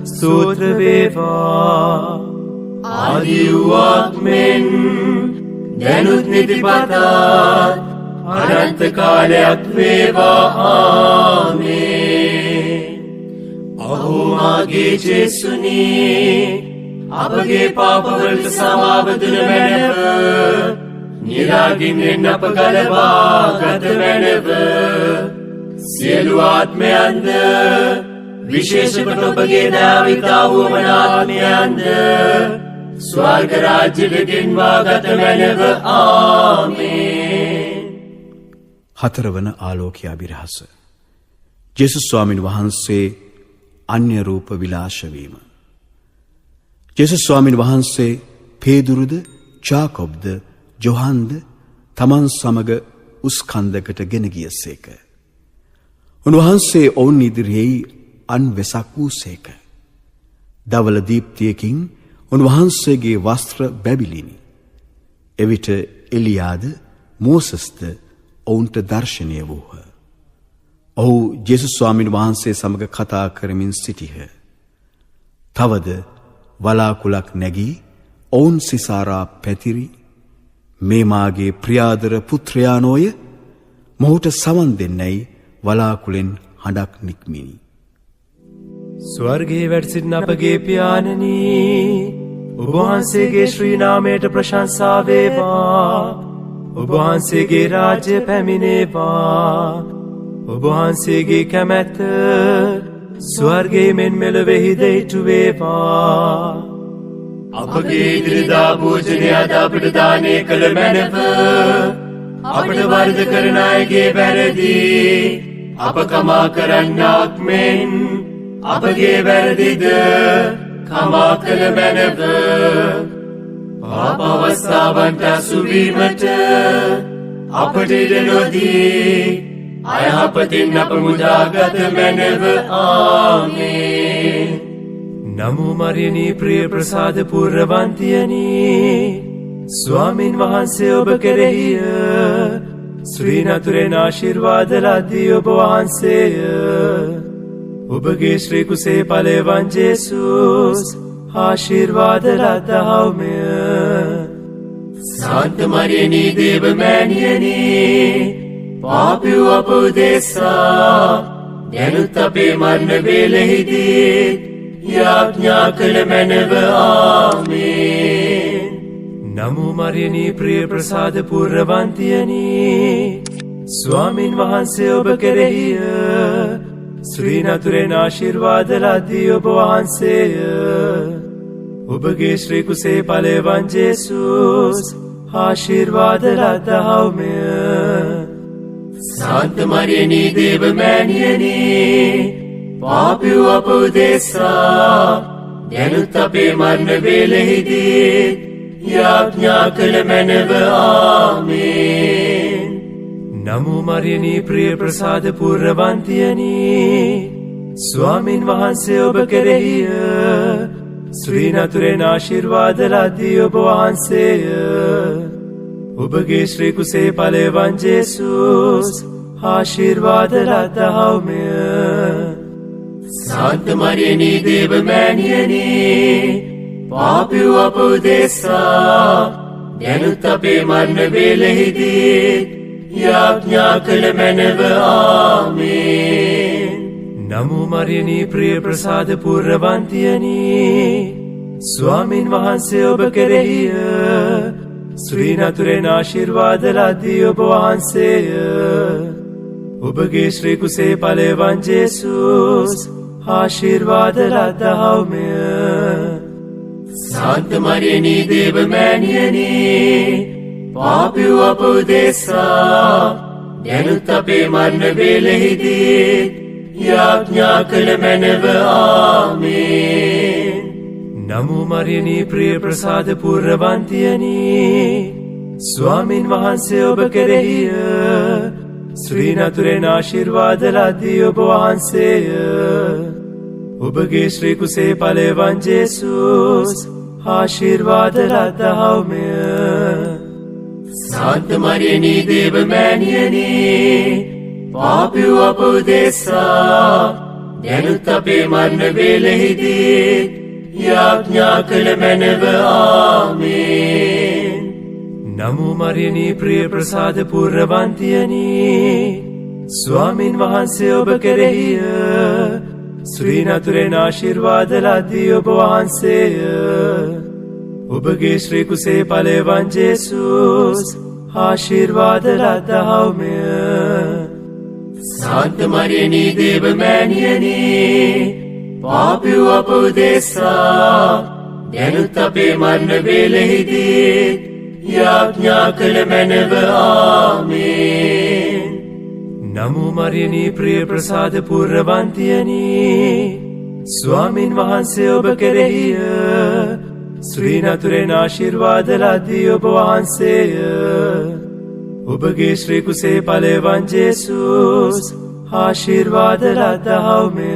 ස්තෝත්‍ර වේවා. ආදි වූවක් මෙන් දැනුත් නිතිපතත් අනන්ත කාලයක් වේවා. ආමේන්. අහෝ මාගේ ජේසුනී අපගේ පාපවලට සමාව දුන මැනව නිරාගින්ෙන් අප ගලවා ගත මැනව. සියලු ආත්මයන්ද විශේෂකොට ඔබගේ දාවිතා වුවමනාත්මයන්ද ස්වර්ග රාජ්‍යට ගෙන්වා ගත මැනව. ආමේන්. හතරවන ආලෝකය අභිරහස. ජේසුස් ස්වාමින් වහන්සේ අන්‍ය රූප විලාශවීම. ජේසුස් ස්වාමින් වහන්සේ පේදුරුද ජාකොබ්ද ජොහන්ද තමන් සමග උස්කන්දකට ගෙන ගියසේක. උන්වහන්සේ ඔවුන් ඉදිරියෙහි අන්වෙසක් වූසේක. දවල දීප්තියකින් උන්වහන්සේගේ වස්ත්‍ර බැබිලිනි. එවිට එලියාද මෝසස්ද ඔවුන්ට දර්ශනය වූහ. ඔහු ජේසුස් ස්වාමින් වහන්සේ සමග කතා කරමින් සිටිහ. තවද වලාකුලක් නැගී ඔවුන් සිසාරා පැතිරි මේ මාගේ ප්‍රියාදර පුත්‍රයානෝය මොහුට සවන් දෙන්නැයි වලාකුලෙන් හඬක් නික්මිනි. ස්වර්ගයේ වැඩ සිටින අපගේ පියාණනී ඔබ වහන්සේගේ ශ්‍රී නාමයට ප්‍රශංසා වේවා. ඔබ වහන්සේගේ රාජ්‍ය පැමිණේවා. ඔබ වහන්සේගේ කැමැත්ත ස්වර්ගයේ මෙන් මෙලොවෙහිද ඉටු වේවා. අපගේ ඉදිරිදා භෝජනය අද අපට දානය කළ මැනව. අපට වරද කරන අයගේ වැරදි අප කමා කරන්නාක් මෙන් අපගේ වැරදිද කමා කළ මැනව. පාප අවස්ථාවන්ට අසුවීමට අපට ඉඩ නොදී අයහපතින් අප මුදාගත මැනව. ආමේන්. නමෝ මරියනී ප්‍රිය ප්‍රසාද පුරවන්තියනී ස්වාමින් වහන්සේ ඔබ කෙරෙහිය ශ්‍රී නතුරෙන් ආශිර්වාද ලද්දී ඔබ වහන්සේය. ඔබගේ ශ්‍රී කුසේ ඵලය වන් ජේසුස් ආශිර්වාද ලද්දහව්මය. සාන්ත මරියනී දේව මෑණියනී පාපී අප උදෙසා දැනුත් අපේ මරණ වේලෙහිදී යාඥා කළ මැනව. ආමේන්. නමෝ මරියනී ප්‍රිය ප්‍රසාද පුරවන්තියනී ස්වාමින් වහන්සේ ඔබ කෙරෙහිය ශ්‍රී නතුරෙන් ආශිර්වාද ලද්දී ඔබ වහන්සේය. ඔබගේ ශ්‍රී කුසේ ඵලය වන් ජේසුස් ආශිර්වාද ලද්දහව්මය. සාන්ත මරියනී දේව මෑණියනී පාපී අප උදෙසා දැනුත් අපේ මරණ වේලෙහිදී යාඥා කළ මැනව. ආමේන්. නමෝ මරියනී ප්‍රිය ප්‍රසාද පුරවන්තියනී ස්වාමින් වහන්සේ ඔබ කෙරෙහිය ශ්‍රී නතුරෙන් ආශිර්වාද ලද්දී ඔබ වහන්සේය. ඔබගේ ශ්‍රී කුසේ ඵලය වන් ජේසුස් ආශිර්වාද ලද්දහව්මය. සාන්ත මරියනී දේව මෑණියනී පාපී අප උදෙසා දැනුත් අපේ මරණ වේලෙහිදී යාඥා කළ මැනව. ආමේන්. නමෝ මරියනී ප්‍රිය ප්‍රසාද පුරවන්තියනී ස්වාමින් වහන්සේ ඔබ කෙරෙහිය ශ්‍රී නතුරෙන් ආශිර්වාද ලද්දී ඔබ වහන්සේය. ඔබගේ ශ්‍රී කුසේ ඵලය වන් ජේසුස් ආශිර්වාද ලද්දහව්මය. සාන්ත මරියනී දේව මෑණියනී පාපී අප උදෙසා දැනුත් අපේ මරණ වේලෙහිදී යාඥා කළ මැනව. ආමේන්. නමෝ මරියනී ප්‍රිය ප්‍රසාද පුරවන්තියනී ස්වාමින් වහන්සේ ඔබ කෙරෙහිය ශ්‍රී නතුරෙන් ආශිර්වාද ලද්දී ඔබ වහන්සේය. ඔබගේ ශ්‍රී කුසේ ඵලය වන් ජේසුස් ආශිර්වාද ලද්දහව්මය. සාන්ත මරියනී දේව මෑණියනී පාපී අප උදෙසා දැනුත් අපේ මරණ වේලෙහිදී යාඥා කළ මැනව. ආමේන්. නමෝ මරියනී ප්‍රිය ප්‍රසාද පුරවන්තියනී ස්වාමින් වහන්සේ ඔබ කෙරෙහිය ශ්‍රී නතුරෙන් ආශිර්වාද ලද්දී ඔබ වහන්සේය. ඔබගේ ශ්‍රී කුසේ ඵලය වන් ජේසුස් ආශිර්වාද ලද්දහව්මය. සාන්ත මරියනී දේව මෑණියනී පාපී අප උදෙසා දැනුත් අපේ මරණ වේලෙහිදී යාඥා කළ මැනව. ආමේන්. නමෝ මරියනී ප්‍රිය ප්‍රසාද පුරවන්තියනී ස්වාමින් වහන්සේ ඔබ කෙරෙහිය ශ්‍රී නතුරෙන් ආශිර්වාද ලද්දී ඔබ වහන්සේය. ඔබගේ ශ්‍රී කුසේ ඵලය වන් ජේසුස් ආශිර්වාද ලද්දහව්මය.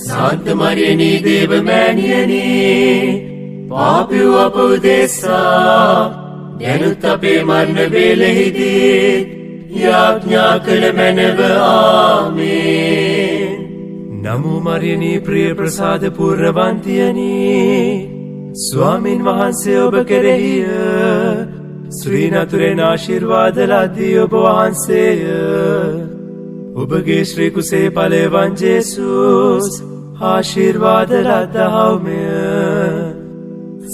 සාන්ත මරියනී දේව මෑණියනී පාපී අප උදෙසා දැනුත් අපේ මරණ වේලෙහිදී යාඥා කළ මැනව. ආමේන්. නමෝ මරියනී ප්‍රිය ප්‍රසාද පුරවන්තියනී ස්වාමින් වහන්සේ ඔබ කෙරෙහිය ශ්‍රී නතුරෙන් ආශිර්වාද ලද්දී ඔබ වහන්සේය. ඔබගේ ශ්‍රී කුසේ ඵලය වන් ජේසුස් ආශිර්වාද ලද්දහව්මය.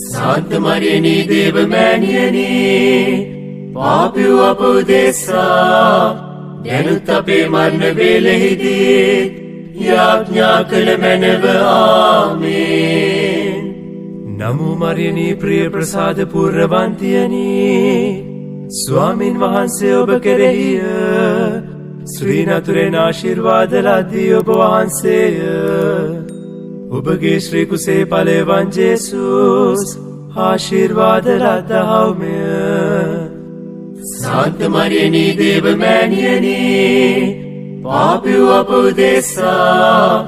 සාන්ත මරියනී දේව මෑණියනී පාපී අප උදෙසා දැනුත් අපේ මරණ වේලෙහිදී යාඥා කළ මැනව. ආමේන්. නමෝ මරියනී ප්‍රිය ප්‍රසාද පූර්ණවන්තියනි ස්වාමින් වහන්සේ ඔබ කෙරෙහිය ශ්‍රී නතුරෙන් ආශිර්වාද ලද්දී ඔබ වහන්සේය ඔබගේ ශ්‍රී කුසේ ඵලය වන් ජේසුස් ආශිර්වාද ලද්දහව්මය සාන්ත මරියනී දේව මෑණියනි පාපී අප උදෙසා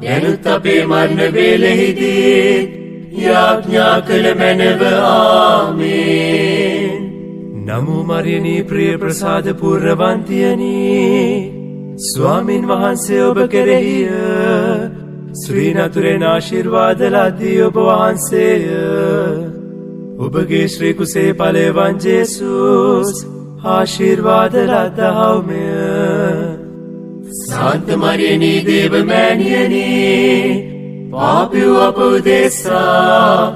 දැනුත් අපේ මරණ වේලෙහිදී යාඥා කළ මැනව ආමේන් නමෝ මරියනී ප්‍රිය ප්‍රසාද පූර්ණවන්තියනි ස්වාමින් වහන්සේ ඔබ කෙරෙහිය ශ්‍රී නතුරෙන් ආශිර්වාද ලද්දී ඔබ වහන්සේය ඔබගේ ශ්‍රී කුසේ ඵලය වන් ජේසුස් ආශිර්වාද ලද්දහව්මය සාන්ත මරියනී දේව මෑණියනි පාපී අප උදෙසා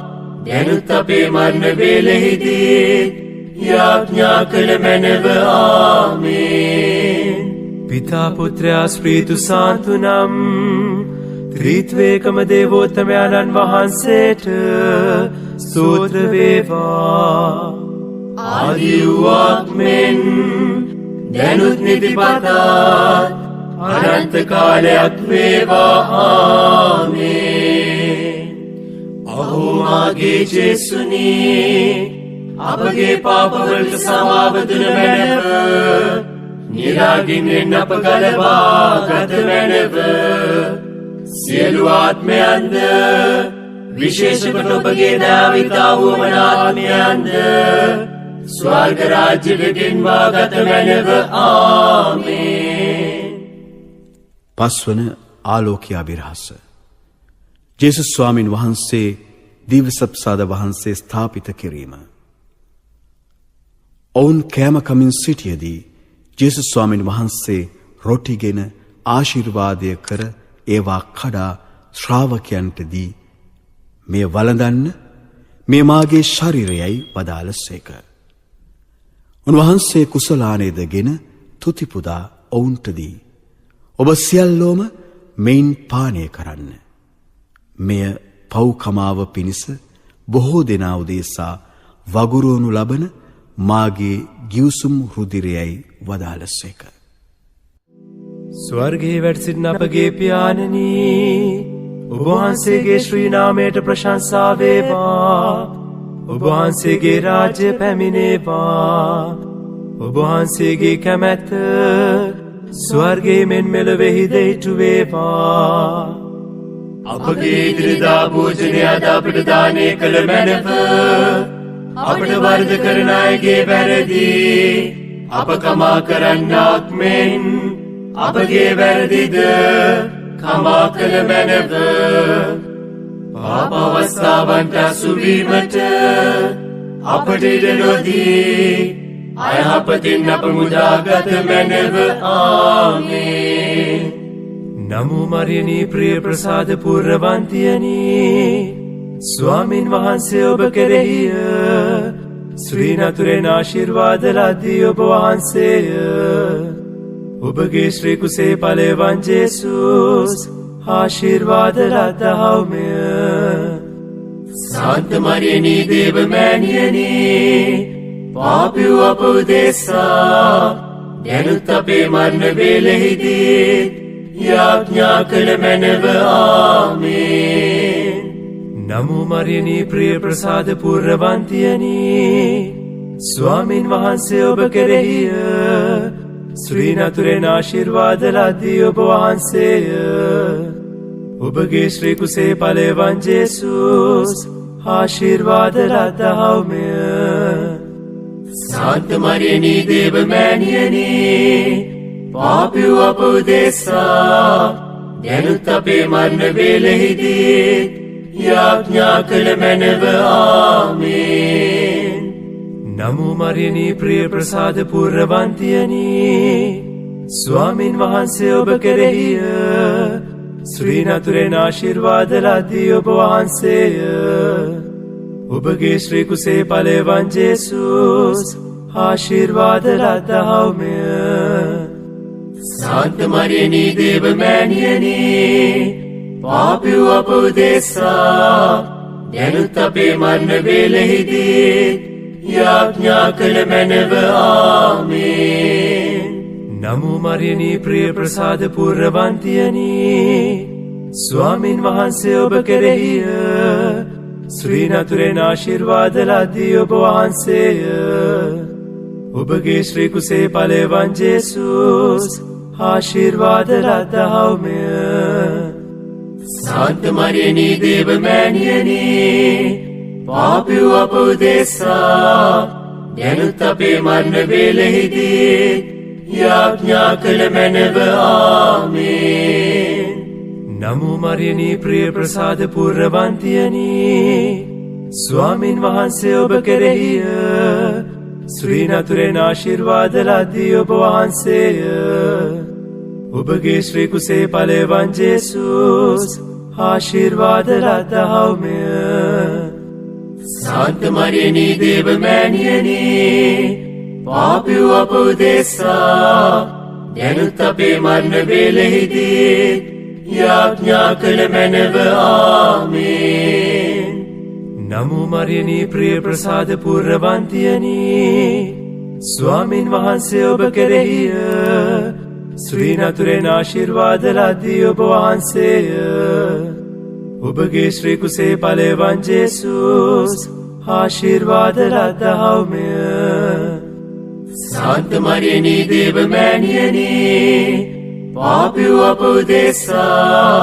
දැනුත් අපේ මරණ වේලෙහිදී යාඥා කළ මැනව ආමේන් පිතා පුත්‍රයා ස්පීතු සාන්තු නම් ත්‍රිත්වේකම දේවෝත්තමයන්න් වහන්සේට ස්තෝත්‍ර වේවා ආදි වූ මෙන් දැනුත් නිතිපතා අනන්ත කාලයක් වේවා ආමේන් අහෝ මාගේ ජේසුනි අපගේ පාපවලට සමාව දුන මැනව නිරාගින්ෙන් අප ගලවා ගත මැනව සියලු ආත්මයන්ද විශේෂ කොට ඔබගේ දාවිතා වුවමනාත්මයන්ද ස්වර්ග රාජ්‍යට ගෙන්වා ගත මැනව ආමේන් පස්වන ආලෝකීය අභිරහස ජේසුස් ස්වාමින් වහන්සේ දිව්‍යසප්සාද වහන්සේ ස්ථාපිත කිරීම ඔවුන් කෑම කමින් සිටියදී ජේසුස් ස්වාමින් වහන්සේ රොටිගෙන ආශිර්වාදය කර ඒවා කඩා ශ්‍රාවකයන්ට දී මේ වළඳන්න මේ මාගේ ශරීරයයි වදාළසේක. උන්වහන්සේ කුසලානේදගෙන තුති පුදා ඔවුන්ට දී ඔබ සියල්ලෝම මෙයින් පානය කරන්න. මෙය පව්කමාව පිණිස බොහෝ දෙනා උදෙසා වගුරුවනු ලබන මාගේ ගිවිසුම් රුධිරයයි වදාළසේක. ස්වර්ගයේ වැඩ සිටින අපගේ පියාණනි ඔබ වහන්සේගේ ශ්‍රී නාමයට ප්‍රශංසා වේවා ඔබ වහන්සේගේ රාජ්‍ය පැමිණේවා ඔබ වහන්සේගේ කැමැත්ත ස්වර්ගයේ මෙන් මෙලොවෙහිද ඉටු වේවා අපගේ ඉදිරිදා භෝජනය අද අපට දානය කළ මැනව අපට වරද කරන අයගේ වැරදි අප කමා කරන්නාක් මෙන් අපගේ වැරදිද කමා කළ මැනව පාප අවස්ථාවන්ට අසුවීමට අපට ඉඩ නොදී අයහපතින් අප මුදාගත මැනව ආමේන් නමෝ මරියනී ප්‍රිය ප්‍රසාද පූර්ණවන්තියනි ස්වාමින් වහන්සේ ඔබ කෙරෙහිය ශ්‍රී නතුරෙන් ආශිර්වාද ලද්දී ඔබ වහන්සේය ඔබගේ ශ්‍රී කුසේ ඵලය වන් ජේසුස් ආශිර්වාද ලද්දහව්මය සාන්ත මරියනී දේව මෑණියනි පාපී අප උදෙසා දැනුත් අපේ මරණ වේලෙහිදී යාඥා කළ මැනව ආමේන් නමෝ මරියනී ප්‍රිය ප්‍රසාද පූර්ණවන්තියනි ස්වාමින් වහන්සේ ඔබ කෙරෙහිය ශ්‍රී නතුරෙන් ආශිර්වාද ලද්දී ඔබ වහන්සේය ඔබගේ ශ්‍රී කුසේ ඵලය වන් ජේසුස් ආශිර්වාද ලද්දහව්මය සාන්ත මරියනී දේව මෑණියනි පාපී අප උදෙසා දැනුත් අපේ මරණ වේලෙහිදී යාඥා කළ මැනව ආමේන් නමෝ මරියනී ප්‍රිය ප්‍රසාද පූර්ණවන්තියනි ස්වාමින් වහන්සේ ඔබ කෙරෙහිය ශ්‍රී නතුරෙන් ආශිර්වාද ලද්දී ඔබ වහන්සේය ඔබගේ ශ්‍රී කුසේ ඵලය වන් ජේසුස් ආශිර්වාද ලද්දහව්මය සාන්ත මරියනී දේව මෑණියනි පාපී අප උදෙසා දැනුත් අපේ මරණ වේලෙහිදී යාඥා කළ මැනව ආමේන්. නමෝ මරියනී ප්‍රිය ප්‍රසාද පූර්ණවන්තියනී ස්වාමින් වහන්සේ ඔබ කෙරෙහිය ශ්‍රී නතුරෙන් ආශිර්වාද ලද්දී ඔබ වහන්සේය. ඔබගේ ශ්‍රී කුසේ ඵලය වන් ජේසුස් ආශිර්වාද ලද්දහව්මය. සාන්ත මරියනී දේව මෑණියනී පාපී වූ අප උදෙසා දැනුත් අපේ මරණ වේලෙහිදී යාඥා කළ මැනව ආමේන්. නමෝ මරියනී ප්‍රිය ප්‍රසාද පූර්ණවන්තියනී ස්වාමින් වහන්සේ ඔබ කෙරෙහිය ශ්‍රී නතුරෙන් ආශිර්වාද ලද්දී ඔබ වහන්සේය. ඔබගේ ශ්‍රී කුසේ ඵලය වන් ජේසුස් ආශිර්වාද ලද්දහව්මය. සාන්ත මරියනී දේව මෑණියනී පාපී වූ අප උදෙසා දැනුත් අපේ මරණ වේලෙහිදී යාඥා කළ මැනව ආමේන්. නමෝ මරියනී ප්‍රිය ප්‍රසාද පූර්ණවන්තියනී ස්වාමින් වහන්සේ ඔබ කෙරෙහිය ශ්‍රී නතුරෙන් ආශිර්වාද ලද්දී ඔබ වහන්සේය. ඔබගේ ශ්‍රී කුසේ ඵලය වන් ජේසුස් ආශිර්වාද ලද්දහව්මය. සාන්ත මරියනී දේව මෑණියනී පාපී වූ අප උදෙසා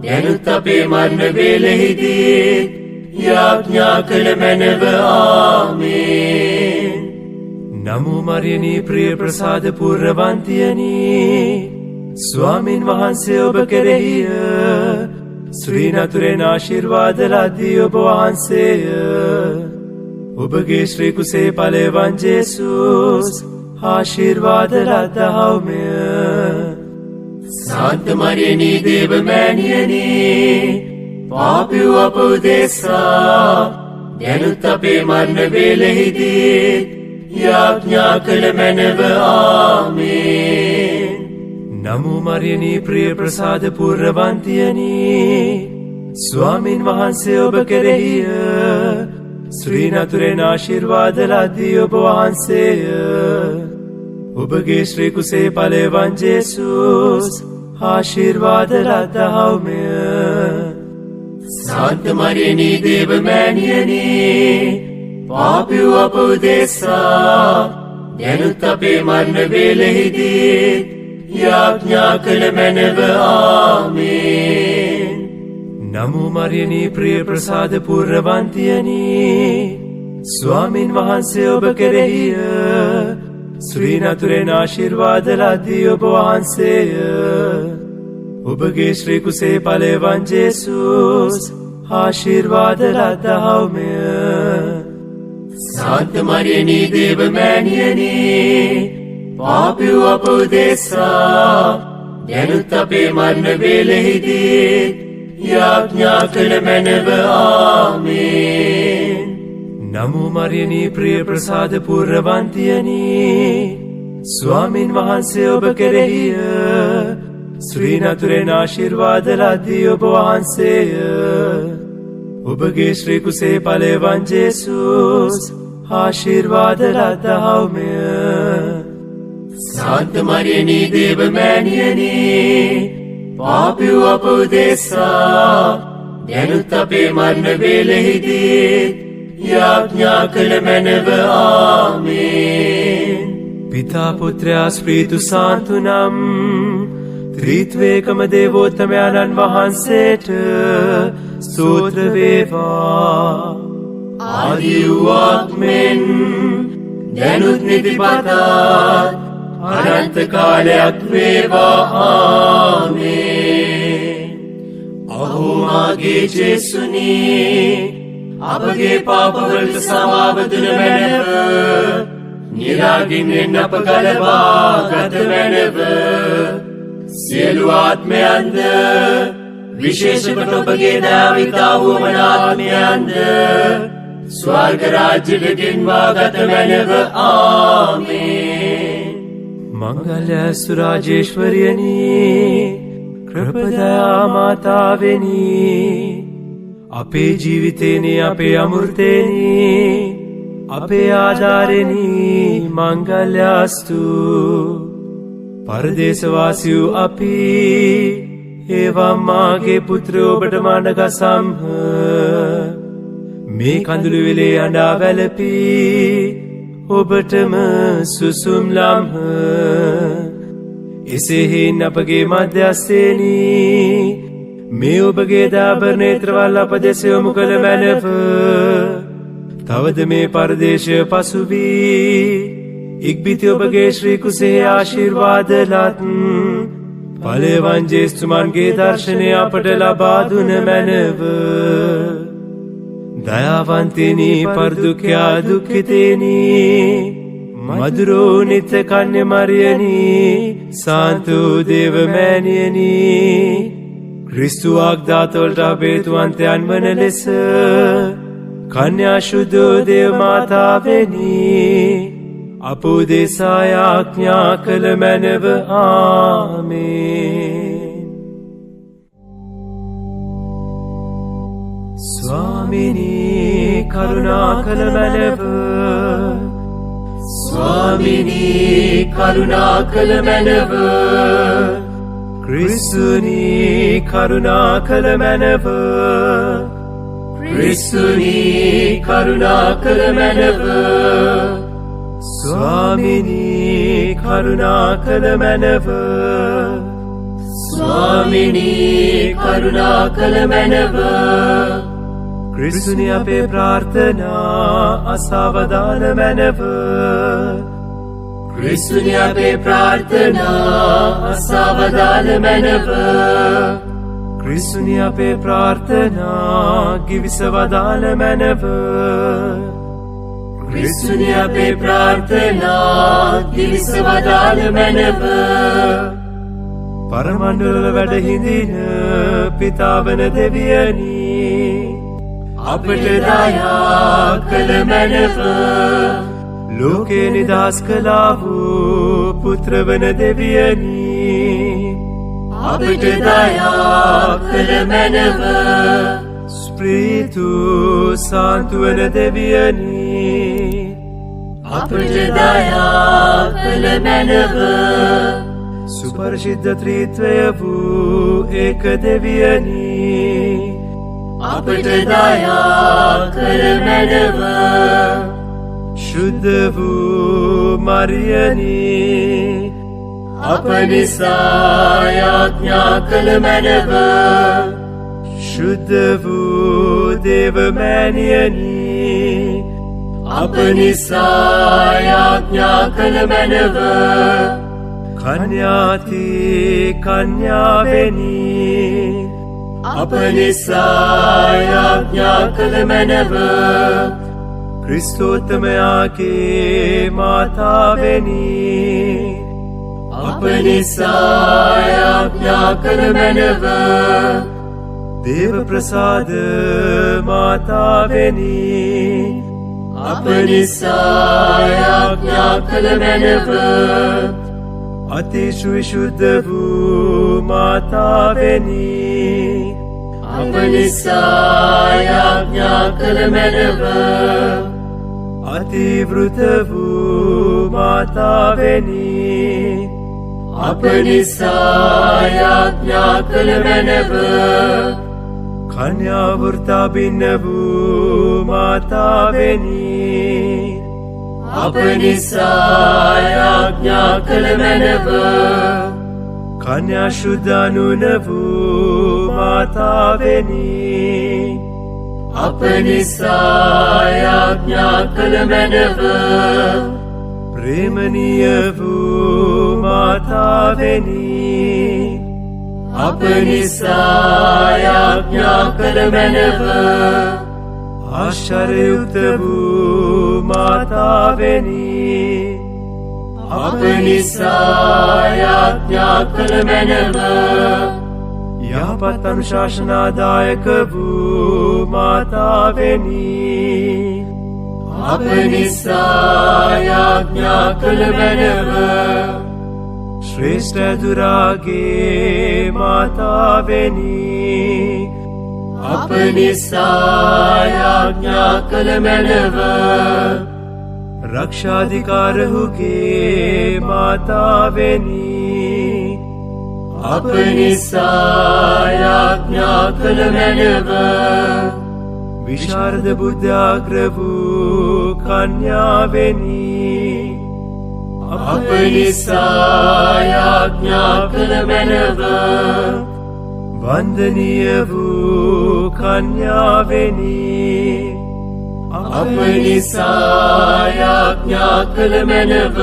දැනුත් අපේ මරණ වේලෙහිදී යාඥා කළ මැනව ආමේන්. නමෝ මරියනී ප්‍රිය ප්‍රසාද පූර්ණවන්තියනී ස්වාමින් වහන්සේ ඔබ කෙරෙහිය ශ්‍රී නතුරෙන් ආශිර්වාද ලද්දී ඔබ වහන්සේය. ඔබගේ ශ්‍රී කුසේ ඵලය වන් ජේසුස් ආශිර්වාද ලද්දහව්මය. සාන්ත මරියනී දේව මෑණියනී පාපී වූ අප උදෙසා දැනුත් අපේ මරණ වේලෙහිදී යාඥා කළ මැනව ආමේන්. නමෝ මරියනී ප්‍රිය ප්‍රසාද පූර්ණවන්තියනී ස්වාමින් වහන්සේ ඔබ කෙරෙහිය ශ්‍රී නතුරෙන් ආශිර්වාද ලද්දී ඔබ වහන්සේය. ඔබගේ ශ්‍රී කුසේ ඵලය වන් ජේසුස් ආශිර්වාද ලද්දහව්මය. සාන්ත මරියනී දේව මෑණියනී පාපී වූ අප උදෙසා දැනුත් අපේ මරණ වේලෙහිදී යාඥා කළ මැනව ආමේන්. නමෝ මරියනී ප්‍රිය ප්‍රසාද පූර්ණවන්තියනී ස්වාමින් වහන්සේ ඔබ කෙරෙහිය ශ්‍රී නතුරෙන් ආශිර්වාද ලද්දී ඔබ වහන්සේය. ඔබගේ ශ්‍රී කුසේ ඵලය වන් ජේසුස් ආශිර්වාද ලද්දහව්මය. සාන්ත මරියනී දේව මෑණියනී පාපී වූ අප උදෙසා දැනුත් අපේ මරණ වේලෙහිදී යාඥා කළ මැනව ආමේන්. නමෝ මරියනී ප්‍රිය ප්‍රසාද පූර්ණවන්තියනී ස්වාමින් වහන්සේ ඔබ කෙරෙහිය ශ්‍රී නතුරෙන් ආශිර්වාද ලද්දී ඔබ වහන්සේය. ඔබගේ ශ්‍රී කුසේ ඵලය වන් ජේසුස් ආශිර්වාද ලද්දහව්මය. සාන්ත මරියනී දේව මෑණියනී පාපී වූ අප උදෙසා දැනුත් අපේ මරණ වේලෙහිදී යාඥා කළ මැනව ආමේන්. පිතා පුත්‍රයා ස්ප්‍රීතු සාන්තු නම් ත්‍රිත්වේකම දේවෝත්තමයන්න් වහන්සේට ස්තෝත්‍ර වේවා. ආදි වූවක් මෙන් දැනුත් නිතිපතත් අනන්ත කාලයක් වේවා ආමේන්. අහෝ මාගේ ජේසුනී අපගේ පාපවලට සමාව දුන මැනව නිරාගින්නෙන් අප ගලවා ගත මැනව. සියලු ආත්මයන්ද විශේෂ කොට ඔබගේ දාවිතා වුවමනාත්මයන්ද ස්වර්ග රාජ්‍යට ගෙන්වා ගත මැනව ආමේන්. මංගල්‍ය සුරාජේශ්වරියනි කෘපදයා මාතාවෙනි අපේ ජීවිතේනේ අපේ අමෘතේනේ අපේ ආධාරේනේ මංගල්‍යාස්තු පරදේශවාසීව අපි ඒවා මාගේ පුත්‍රයෝ ඔබට මඬගසම්හ මේ කඳුළු වෙලේ අඬා වැළපී ඔබටම සුසුම් ලම්හ එසේ හේන් අපගේ මධ්‍යස්ථේනී මේ ඔබගේ දාබර නේත්‍රවල් අප දෙස යොමු කළ මැනව තවද මේ පරදේශය පසු වී ඉක්බිති ඔබගේ ශ්‍රී කුසේ ආශිර්වාද ලත් ඵලයන් ජේසුමන්ගේ දර්ශනය අපට ලබා දුන මැනව දයාවන්තේනි පර්දුක්‍යා දුක්ඛිතේනි මధుරෝ නිත්‍ය කන්‍ය මරියනි සාන්තෝ දේව මෑණියනි ක්‍රිස්තු වාග්දාතවලට අපේතුවන්තයන් වන ලෙස කන්‍යා ශුද්ධෝ දේව මාතාවෙනි අපෝ දේශා යාඥා කළ මැනව ආමේන්. ස්වාමිනී කරුණා කළ මැනව ස්වාමිනී කරුණා කළ මැනව ක්‍රිස්තුනී කරුණා කළ මැනව ක්‍රිස්තුනී කරුණා කළ මැනව ස්වාමිනී කරුණා කළ මැනව ස්වාමිනී කරුණා කළ මැනව ක්‍රිස්තුනි අපේ ප්‍රාර්ථනා අසවදාන මැනව ක්‍රිස්තුනි අපේ ප්‍රාර්ථනා අසවදාන මැනව ක්‍රිස්තුනි අපේ ප්‍රාර්ථනා ගිවිසවදාන මැනව ක්‍රිස්තුනි අපේ ප්‍රාර්ථනා ගිවිසවදාන මැනව පරමණ්ඩල වැඩ හිඳින පිතාවන දෙවියනි අපට දයා කළ මැනව ලෝකේ නිදහස් කළා වූ පුත්‍රවන දෙවියනි අපට දයා කළ මැනව ස්ප්‍රීතු සාන්තුවන දෙවියනි අපට දයා කළ මැනව සුපරිශුද්ධ ත්‍රිත්වය වූ ඒක දෙවියනි අපට දයා කළ මැනව ශුද්ධ වූ මරියනි අප නිසා යාඥා කළ මැනව ශුද්ධ වූ දේව මෑණියනි අප නිසා යාඥා කළ මැනව කන්‍යාති කන්‍යාවෙනි අප නිසා යාඥා කළ මැනව ක්‍රිස්තෝත්තමයාගේ මාතාවෙනි අප නිසා යාඥා කළ මැනව දේව ප්‍රසාද මාතාවෙනි අප නිසා යාඥා කළ මැනව අතිශු විශුද්ධ වූ මාතාවෙනි අප නිසා යාඥා කළ මැනව අතිවෘත වූ මාතාවෙනි අප නිසා යාඥා කළ මැනව කන්‍යා වෘතා බින්න වූ මාතාවෙනි අප නිසා යාඥා කළ මැනව කන්‍යා ශුද්ධානුන වූ මාතාවෙනි අප නිසා යාඥා කළ මැනව ප්‍රේමනීය වූ මාතාවෙනි අප නිසා යාඥා කළ මැනව ආශ්චර්යයුක්ත වූ මාතාවෙනි අප නිසා යාඥා කළ මැනව යහපත් අනුශාසනාදායක වූ මාතාවෙනි අප නිසා යාඥා කළ මැනව ශ්‍රේෂ්ඨ දුරාගේ මාතාවෙනි අප අප නිසා යාඥා කළ මැනව රක්ෂාධිකාරහුගේ මාතාවෙනි අප නිසා යාඥා කළ මැනව විශාරද බුද්ධාග්‍ර වූ කන්‍යාවෙනි අප නිසා යාඥා කළ මැනව වන්දනීය වූ කන්‍යාවෙනි අප නිසා යාඥා කළ මැනව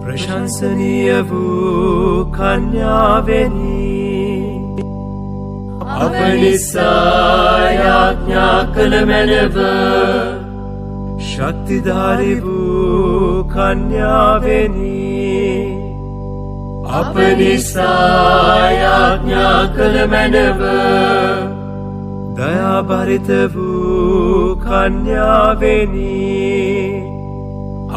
ප්‍රශංසනීය වූ කන්‍යාවෙනි අප නිසා යාඥා කළ මැනව ශක්තිධාරී වූ කන්‍යාවෙනි අප නිසා යාඥා කළ මැනව දයාබරිත වූ කන්‍යාවෙනි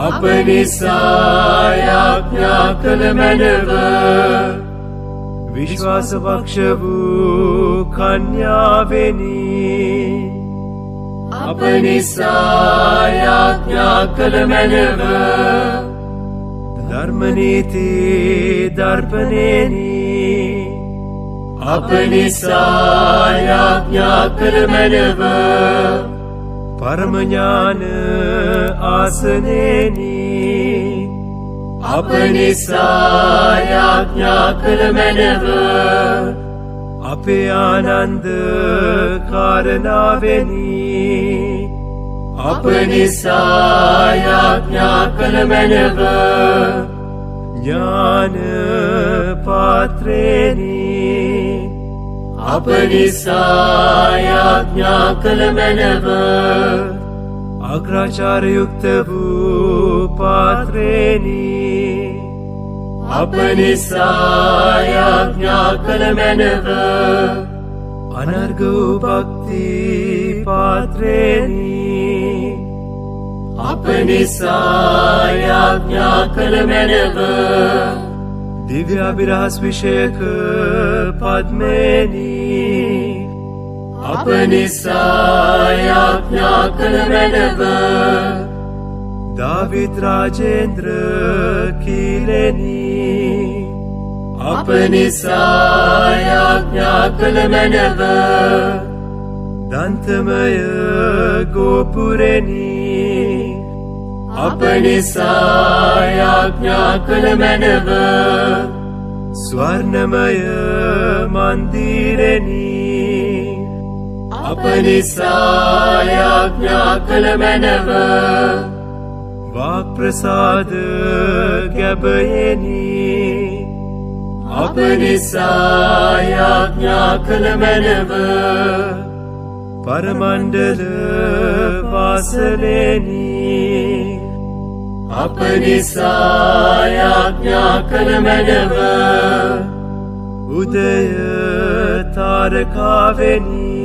අප නිසා යාඥා කළ මැනව විශ්වාසවක්ෂ වූ කන්‍යාවෙනි අප නිසා යාඥා කළ මැනව ධර්මනීති දර්පණේනි අප නිසා යාඥා කළ මැනව පරම ඥාන ආසනේනි අප නිසා යාඥා කළ මැනව අපේ ආනන්ද කාරණාවෙනි අප නිසා යාඥා කළ මැනව ඥාන පාත්‍රේනි අප නිසා යාඥා කළ මැනව අග්‍රාචාරයුක්ත වූ පාත්‍රේනි අප නිසා යාඥා කළ මැනව අනර්ග වූ භක්ති පාත්‍රේනි අප නිසා යාඥා කළ මැනව දිව්‍යාභිරහස් විෂයක පද්මේනි අප නිසා යාඥා කළ මැනව දාවිද් රාජේන්ද්‍ර කීලෙනි අප නිසා යාඥා කළ මැනව දන්තමය ගෝපුරෙනි අප නිසා යාඥා කළ මැනව ස්වර්ණමය මන්දිරෙනි අප නිසා යාඥා කළ මැනව වාක් ප්‍රසාද ගැබයෙනි අප නිසා යාඥා කළ මැනව පරමණ්ඩල වාසලෙනි අප නිසා යාඥා කළ මැනව උදය තාරකාවෙනි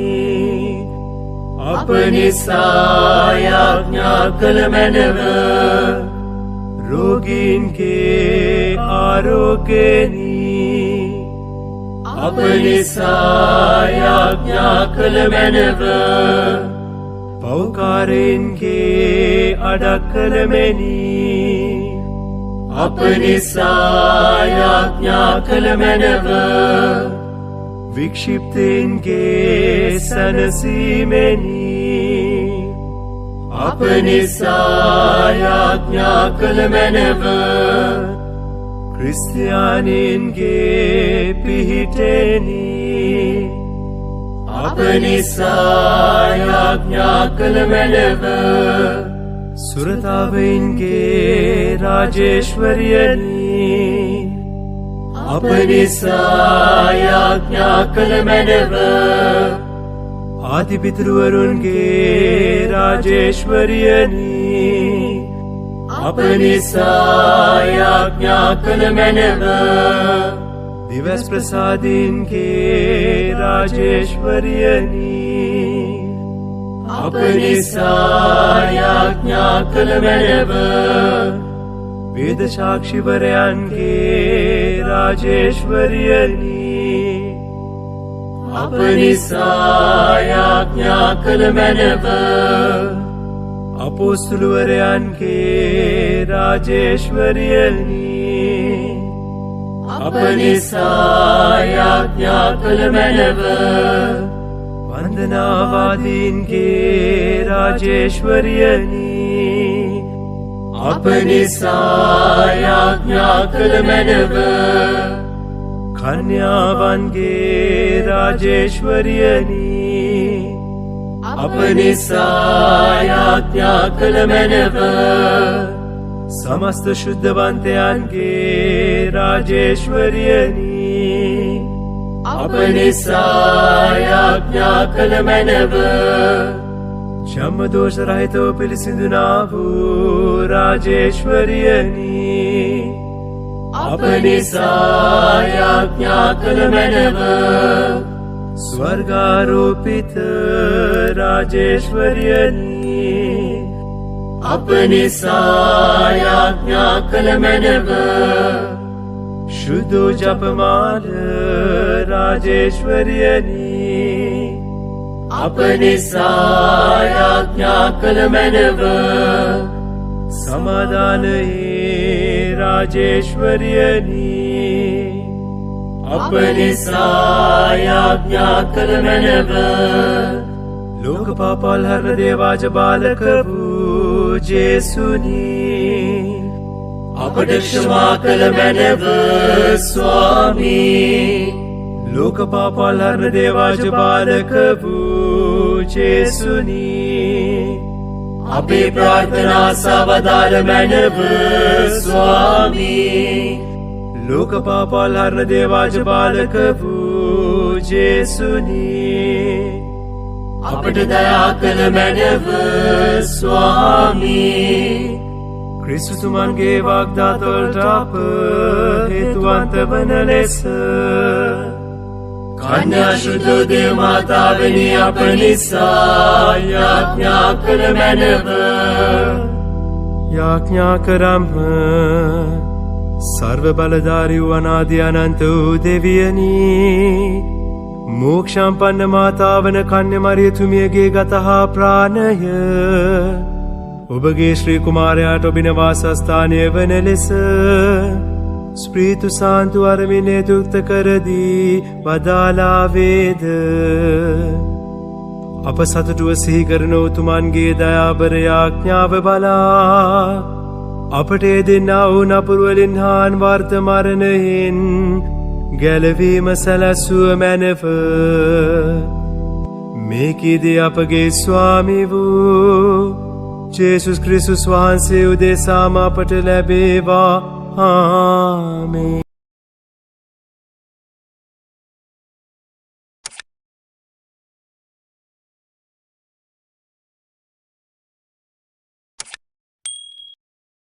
අප නිසා යාඥා කළ මැනව රෝගීන්ගේ ආරෝග්‍යෙනි අප නිසා යාඥා කළ මැනව පෞකාරයින්ගේ අඩක්කලමෙනි අප නිසා යාඥා කළ මැනව වික්ෂිප්තයින්ගේ සැනසීමෙනි අප නිසා යාඥා කළ මැනව ක්‍රිස්තියානින්ගේ පිහිටෙනි අප නිසා යාඥා කළ මැනව සුරතාවයින්ගේ රාජේශ්වරියනි අප නිසා යාඥා කළ මැනව ආදිපිතෘවරුන්ගේ රාජේශ්වරියනි අප නිසා යාඥා කළ මැනව දිවස් ප්‍රසාදීන්ගේ රාජේශ්වරියනි අප නිසා යාඥා කළ මැනව වේද සාක්ෂිවරයන්ගේ රාජේශ්වරියනි අප නිසා යාඥා කළ මැනව. අපොස්තුලවරයන්ගේ රාජේශ්වරියනි අප නිසා යාඥා කළ මැනව. වන්දනාවාදීන්ගේ රාජේශ්වරියනි අප නිසා යාඥා කළ මැනව. කන්‍යාවන්ගේ රාජේශ්වරියනි අප නිසා යාඥා කළ මැනව. සමස්ත ශුද්ධවන්තයන්ගේ රාජේශ්වරියනි අප නිසා යාඥා කළ මැනව. චම්මදෝෂ රහිතව පිළිසිඳුනා වූ රාජේශ්වරියනි අප නිසා යාඥා කළ මැනව. ස්වර්ගාරෝපිත රාජේශ්වරියනි අප නිසා යාඥා කළ මැනව. शुद्धो जपमाल राजेश्वरियनी අප නිසා යාඥා කළ මැනව. समाधाने राजेश्वरियनी අප නිසා යාඥා කළ මැනව. लोक पापाल हरण देवाज बालक जेसुनी අපට ක්ෂමා කළ මැනව ස්වාමී. लोक पापाल हरण देवाज बालक जेसुनी අපේ ප්‍රාර්ථනා සවදාල මැනව ස්වාමී. लोक पापाल हरण देवाज बालक जेसुनी අපට දයා කළ මැනව ස්වාමී. ක්‍රිස්තුතුමන්ගේ වාග්දාතවලට අප හේතුවන්ත වන ලෙස කන්‍යා ශුද්ධ දේව මාතාවනි අප නිසා යාඥා කළ මැනව. යාඥා කරම්හ. සර්ව බලධාරී වූ අනාදි අනන්ත වූ දෙවියනි මෝක්ෂම්පන්න මාතාවන කන්‍ය මරියතුමියගේ ගතහා ප්‍රාණය ඔබගේ ශ්‍රී කුමාරයාට ඔබින වාසස්ථානය වන ලෙස ස්ප්‍රීතු සාන්තු අරමිනේ දුක්ත කරදී වදාලාවේද අප සතුටුව සිහිකරන උතුමන්ගේ දයාබර යාඥාව බලා අපට දෙන්නා වූ නපුරුවලින් හාන් වර්ත මරණයෙන් ගැලවීම සැලැස්සුව මැනව. මේකීදී අපගේ ස්වාමී වූ ජේසුස් ක්‍රිස්තුස් වහන්සේ උදෙසාම අපට ලැබේවා. ආමේන්.